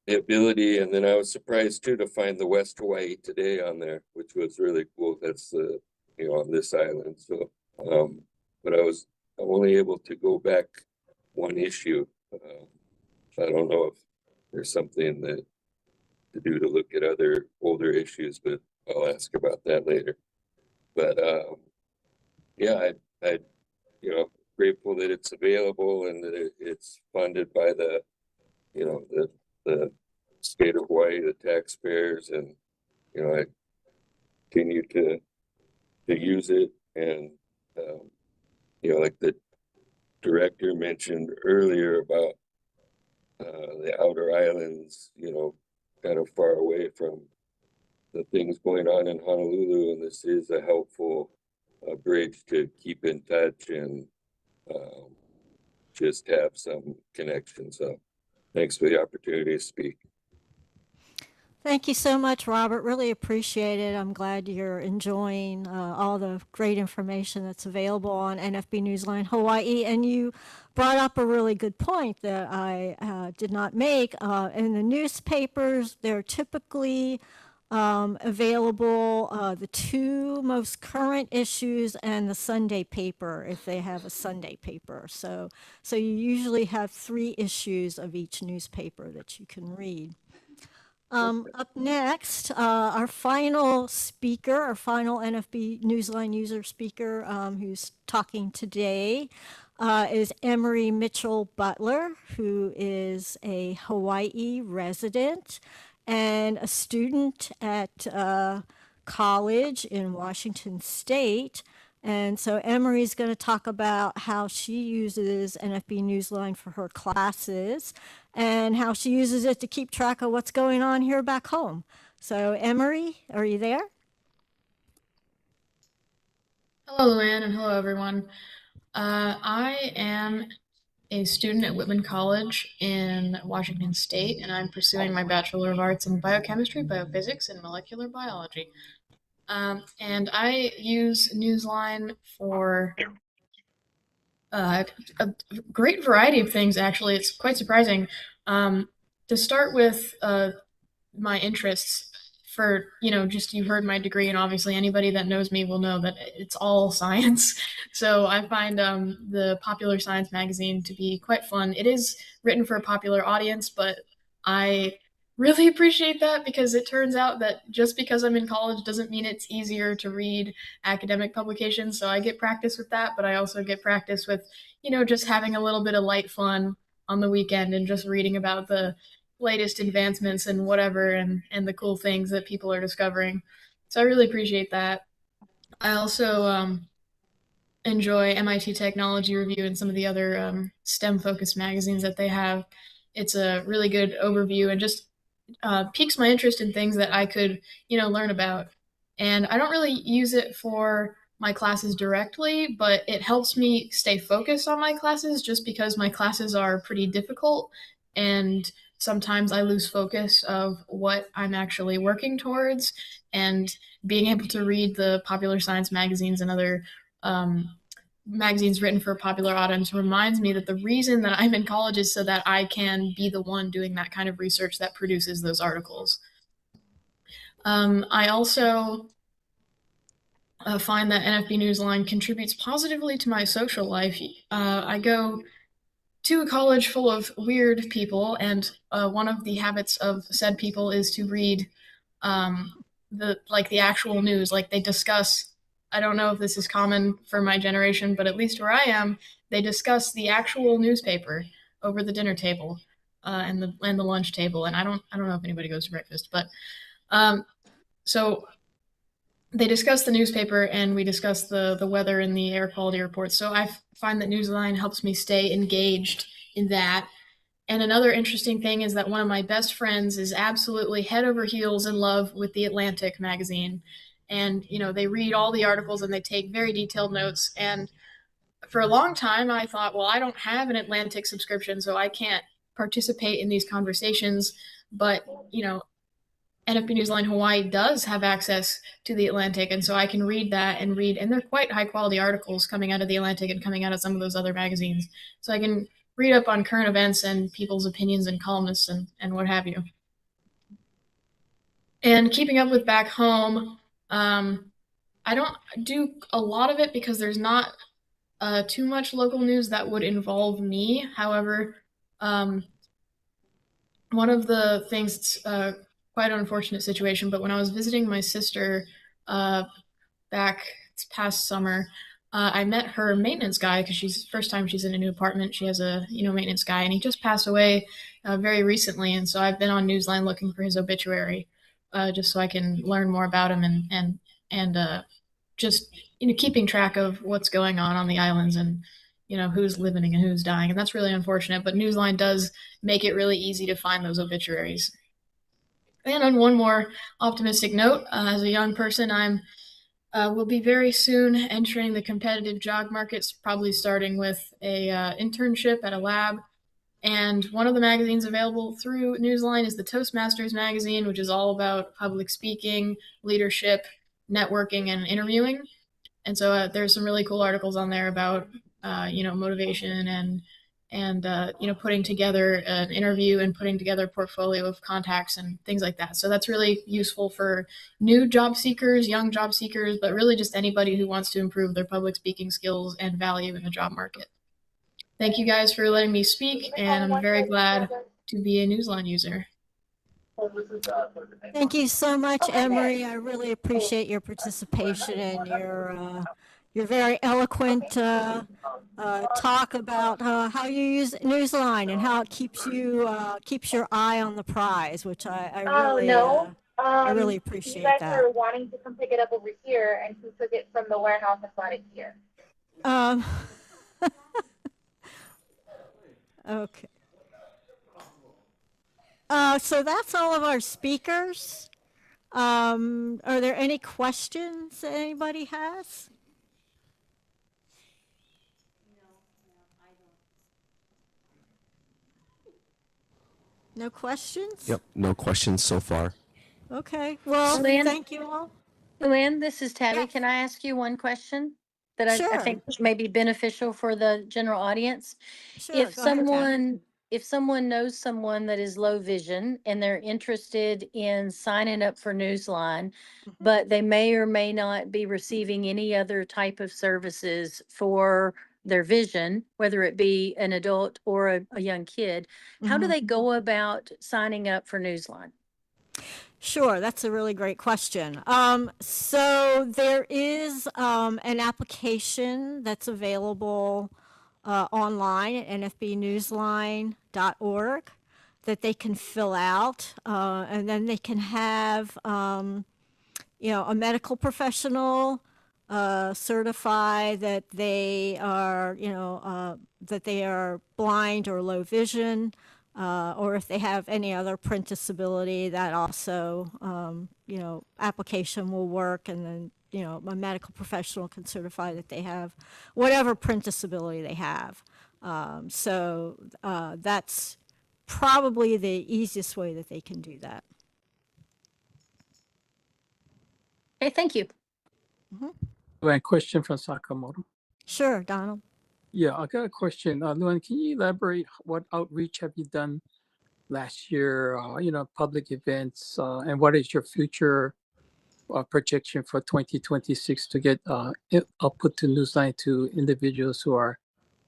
the ability. And then I was surprised too to find the West Hawaii Today on there, which was really cool. That's on this island. So but I was only able to go back one issue. I don't know if there's something that to do to look at other older issues, but I'll ask about that later. But yeah, I grateful that it's available and that it's funded by the the state of Hawaii, the taxpayers, and I continue to use it. And like the director mentioned earlier about the outer islands, kind of far away from the things going on in Honolulu, and this is a helpful bridge to keep in touch and just have some connection. So thanks for the opportunity to speak. Thank you so much, Robert. Really appreciate it. I'm glad you're enjoying all the great information that's available on NFB Newsline Hawaii. And you brought up a really good point that I did not make. In the newspapers, they're typically available, the two most current issues and the Sunday paper, if they have a Sunday paper. So you usually have 3 issues of each newspaper that you can read. Up next, our final speaker, our final NFB Newsline user speaker who's talking today is Emery Mitchell Butler, who is a Hawaii resident and a student at college in Washington State. And so Emery's going to talk about how she uses NFB Newsline for her classes and how she uses it to keep track of what's going on here back home. So Emery, are you there? Hello, Luann, and hello, everyone. I am a student at Whitman College in Washington State, and I'm pursuing my Bachelor of Arts in Biochemistry, Biophysics, and Molecular Biology. And I use Newsline for a great variety of things, actually. It's quite surprising. To start with my interests, for, just you heard my degree, and obviously anybody that knows me will know that it's all science. So I find the Popular Science magazine to be quite fun. It is written for a popular audience, but I really appreciate that, because it turns out that just because I'm in college doesn't mean it's easier to read academic publications. So I get practice with that, but I also get practice with, just having a little bit of light fun on the weekend and just reading about the latest advancements and whatever, and the cool things that people are discovering. So I really appreciate that. I also enjoy MIT Technology Review and some of the other STEM focused magazines that they have. It's a really good overview and just piques my interest in things that I could, learn about. And I don't really use it for my classes directly, but it helps me stay focused on my classes, just because my classes are pretty difficult, and sometimes I lose focus of what I'm actually working towards. And being able to read the popular science magazines and other magazines written for a popular audience reminds me that the reason that I'm in college is so that I can be the one doing that kind of research that produces those articles. I also find that NFB Newsline contributes positively to my social life. I go to a college full of weird people, and one of the habits of said people is to read the actual news. Like, they discuss, I don't know if this is common for my generation, but at least where I am, they discuss the actual newspaper over the dinner table and the lunch table. And I don't know if anybody goes to breakfast, but so they discuss the newspaper, and we discuss the weather and the air quality reports. So I find that Newsline helps me stay engaged in that. And another interesting thing is that one of my best friends is absolutely head over heels in love with the Atlantic magazine. And, they read all the articles and they take very detailed notes. And for a long time, I thought, well, I don't have an Atlantic subscription, so I can't participate in these conversations. But, NFB Newsline Hawaii does have access to the Atlantic, and so I can read that and they're quite high quality articles coming out of the Atlantic and coming out of some of those other magazines. So I can read up on current events and people's opinions and columnists and what have you. And keeping up with back home, I don't do a lot of it because there's not too much local news that would involve me. However, one of the things, quite an unfortunate situation, but when I was visiting my sister back this past summer, I met her maintenance guy, because first time she's in a new apartment. She has a maintenance guy, and he just passed away very recently. And so I've been on Newsline looking for his obituary, just so I can learn more about him and just keeping track of what's going on the islands, and who's living and who's dying. And that's really unfortunate. But Newsline does make it really easy to find those obituaries. And on one more optimistic note, as a young person, I'm will be very soon entering the competitive job markets, probably starting with a internship at a lab. And one of the magazines available through Newsline is the Toastmasters magazine, which is all about public speaking, leadership, networking, and interviewing. And so there's some really cool articles on there about motivation and putting together an interview and putting together a portfolio of contacts and things like that. So that's really useful for new job seekers, young job seekers, but really just anybody who wants to improve their public speaking skills and value in the job market. Thank you guys for letting me speak, and I'm very glad to be a Newsline user. Thank you so much, Emery. I really appreciate your participation and your very eloquent talk about how you use Newsline and how it keeps your eye on the prize, which I really appreciate you guys that. were wanting to come pick it up over here, and who took it from the warehouse and brought it here? Okay. So that's all of our speakers. Are there any questions that anybody has? No questions? Yep, no questions so far. Okay, well, Luann? thank you all. Luann, this is Tabby. Can I ask you one question that I Sure. think may be beneficial for the general audience. Sure, If go ahead, Tam. someone knows someone that is low vision and they're interested in signing up for Newsline, but they may or may not be receiving any other type of services for their vision, whether it be an adult or a young kid, how do they go about signing up for Newsline? Sure, that's a really great question. So there is an application that's available online at nfbnewsline.org that they can fill out, and then they can have a medical professional certify that they are blind or low vision. Or if they have any other print disability, that also, application will work, and then, a medical professional can certify that they have whatever print disability they have. That's probably the easiest way that they can do that. Okay, thank you. A question from Sakamoto. Sure, Donald. Yeah, I got a question. Luann, can you elaborate what outreach have you done last year, public events, and what is your future projection for 2026 to get output to Newsline to individuals who are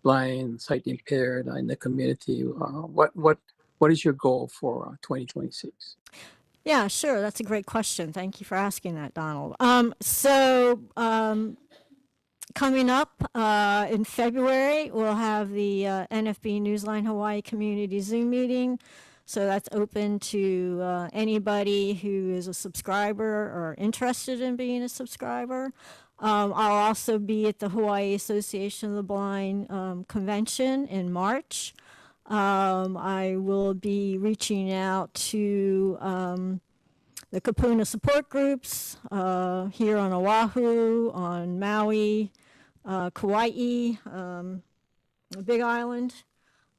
blind, sight impaired in the community? What is your goal for 2026? Yeah, sure. That's a great question. Thank you for asking that, Donald. Coming up in February, we'll have the NFB Newsline Hawaii Community Zoom meeting. So that's open to anybody who is a subscriber or interested in being a subscriber. I'll also be at the Hawaii Association of the Blind convention in March. I will be reaching out to the Kapuna support groups here on Oahu, on Maui, Kauai, the Big Island,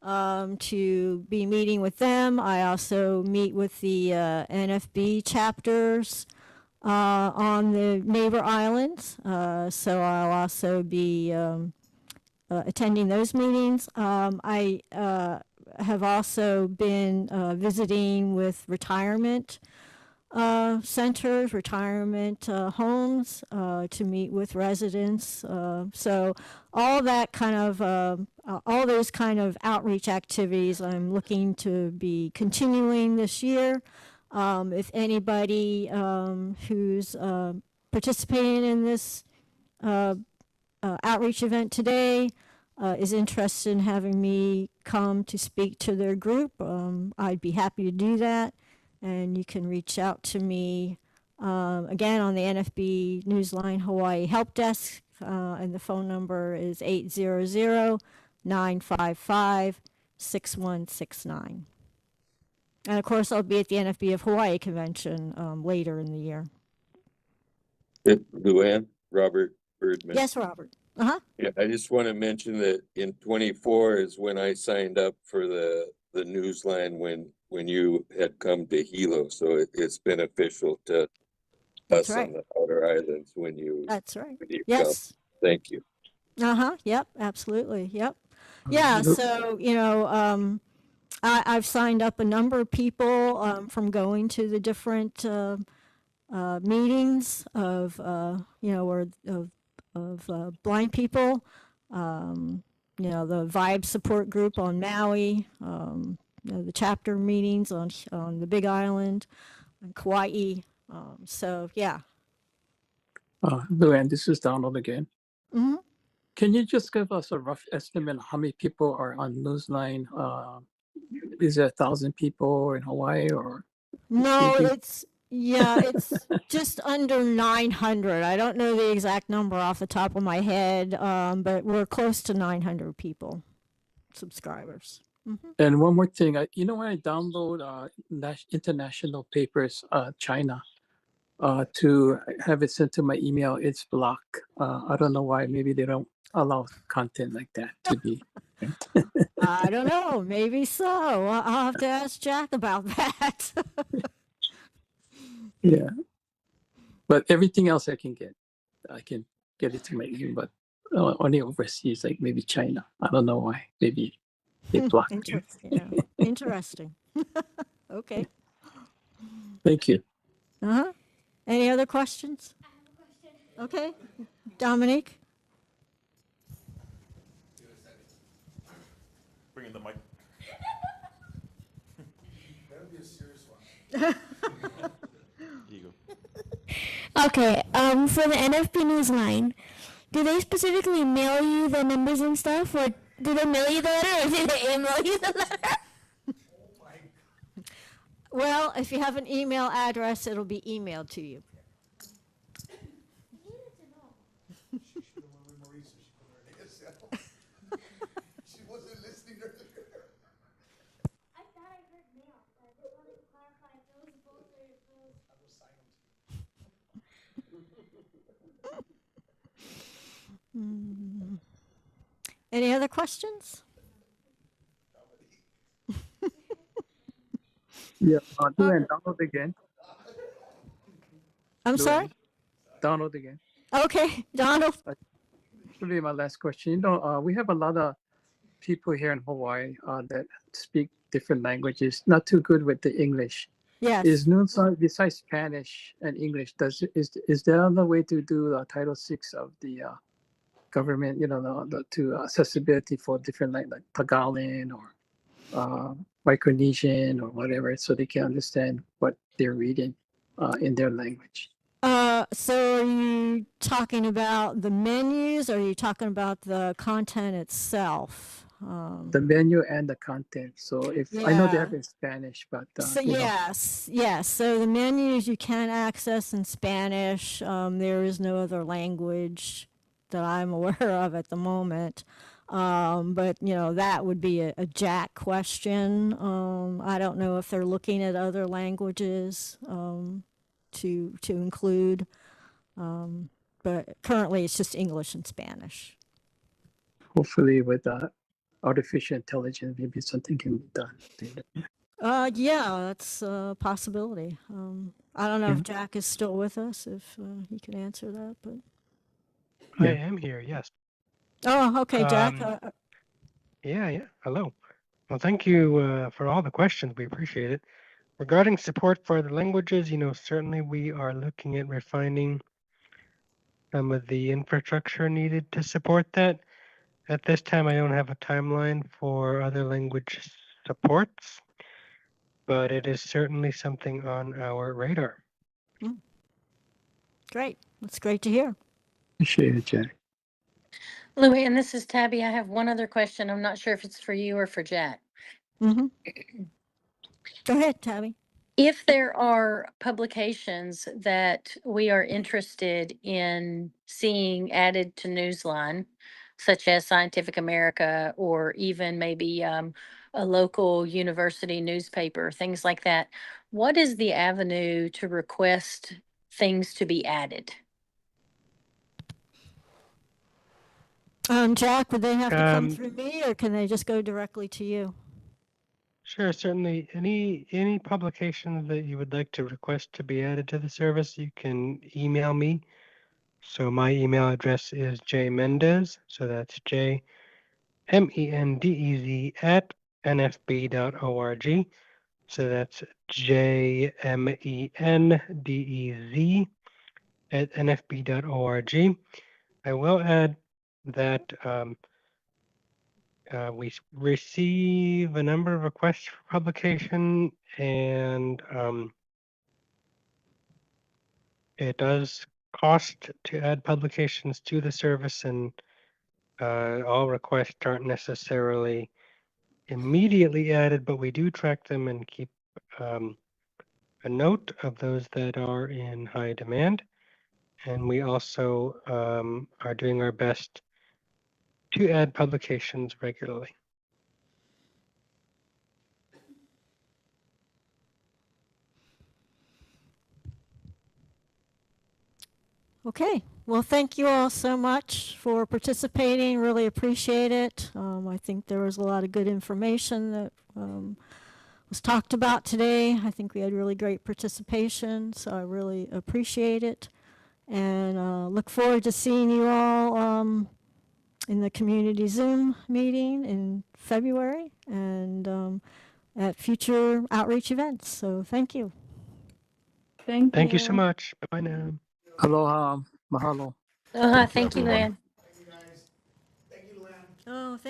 to be meeting with them. I also meet with the NFB chapters on the neighbor islands, so I'll also be attending those meetings. I have also been visiting with retirement centers, retirement homes, to meet with residents. So all that kind of, all those kind of outreach activities I'm looking to be continuing this year. If anybody who's participating in this outreach event today is interested in having me come to speak to their group, I'd be happy to do that. And you can reach out to me again on the NFB Newsline Hawaii Help Desk, and the phone number is 800-955-6169. And of course, I'll be at the NFB of Hawaii convention later in the year. Luann, Robert Birdman. Yes, Robert. Yeah, I just want to mention that in 24 is when I signed up for the Newsline when you had come to Hilo, so it's beneficial to That's us right. on the outer islands when you. That's right. When you Yes. come. Thank you. Yep. Absolutely. Yep. Yeah. So I've signed up a number of people from going to the different meetings of blind people. The Vibe support group on Maui. The chapter meetings on the Big Island, and Kauai. So yeah. Luann, this is Donald again. Mm-hmm. Can you just give us a rough estimate of how many people are on Newsline? Is it 1,000 people in Hawaii or? No, it's just under 900. I don't know the exact number off the top of my head, but we're close to 900 people, subscribers. Mm-hmm. And one more thing, when I download international papers, China, to have it sent to my email, it's blocked. I don't know why. Maybe they don't allow content like that to be. I don't know. Maybe so. I'll have to ask Jack about that. Yeah. But everything else I can get it to my email, but only overseas, like maybe China. I don't know why. Maybe they blocked you. Interesting. Okay. Thank you. Uh-huh. Any other questions? Okay. Dominique? Bring in the mic. That'd be a serious one. Here you go. Okay, for the NFB Newsline, do they specifically mail you the numbers and stuff, or do they mail you the letter, or do they email you the letter? Well, if you have an email address, it'll be emailed to you. She wasn't listening earlier. I thought I heard mail, but I just wanted to clarify if it was both or if it was... I will sign them to you. Any other questions? Yeah, do and download again. I'm Do sorry? and download again. Okay, Donald. This will be my last question. You know, we have a lot of people here in Hawaii that speak different languages, not too good with the English. Yes. Is Noonside, besides Spanish and English, is there another way to do Title VI of the government, you know, to accessibility for different like Tagalog or Micronesian or whatever, so they can understand what they're reading in their language? So are you talking about the menus, or are you talking about the content itself? The menu and the content. So if I know they Yeah. have in Spanish, but So you know. yes. So the menus you can access in Spanish. There is no other language that I'm aware of at the moment. But you know, that would be a Jack question. I don't know if they're looking at other languages to include. But currently it's just English and Spanish. Hopefully with artificial intelligence, maybe something can be done. Yeah, that's a possibility. I don't know if Jack is still with us, if he could answer that, but. I am here, yes. Oh, okay, Jack. Yeah. Hello. Well, thank you for all the questions. We appreciate it. Regarding support for other languages, you know, certainly we are looking at refining some of the infrastructure needed to support that. At this time, I don't have a timeline for other language supports, but it is certainly something on our radar. Great. That's great to hear. Appreciate it, Jack. Louis, and this is Tabby. I have one other question. I'm not sure if it's for you or for Jack. Mm-hmm. Go ahead, Tabby. If there are publications that we are interested in seeing added to Newsline, such as Scientific America, or even maybe a local university newspaper, things like that, what is the avenue to request things to be added? Jack, would they have to come through me, or can they just go directly to you? Sure, certainly. Any publications that you would like to request to be added to the service, you can email me. So my email address is jmendez, so that's JMENDEZ at nfb.org. So that's JMENDEZ at nfb.org. I will add that we receive a number of requests for publication, and it does cost to add publications to the service, and all requests aren't necessarily immediately added, but we do track them and keep a note of those that are in high demand. And we also are doing our best to add publications regularly. Okay. Well, thank you all so much for participating. Really appreciate it. I think there was a lot of good information that was talked about today. I think we had really great participation, so I really appreciate it. And look forward to seeing you all in the community Zoom meeting in February and at future outreach events. So thank you. Thank you so much. Bye now. Aloha. Mahalo. Thank you, everyone. Luann. Oh, thank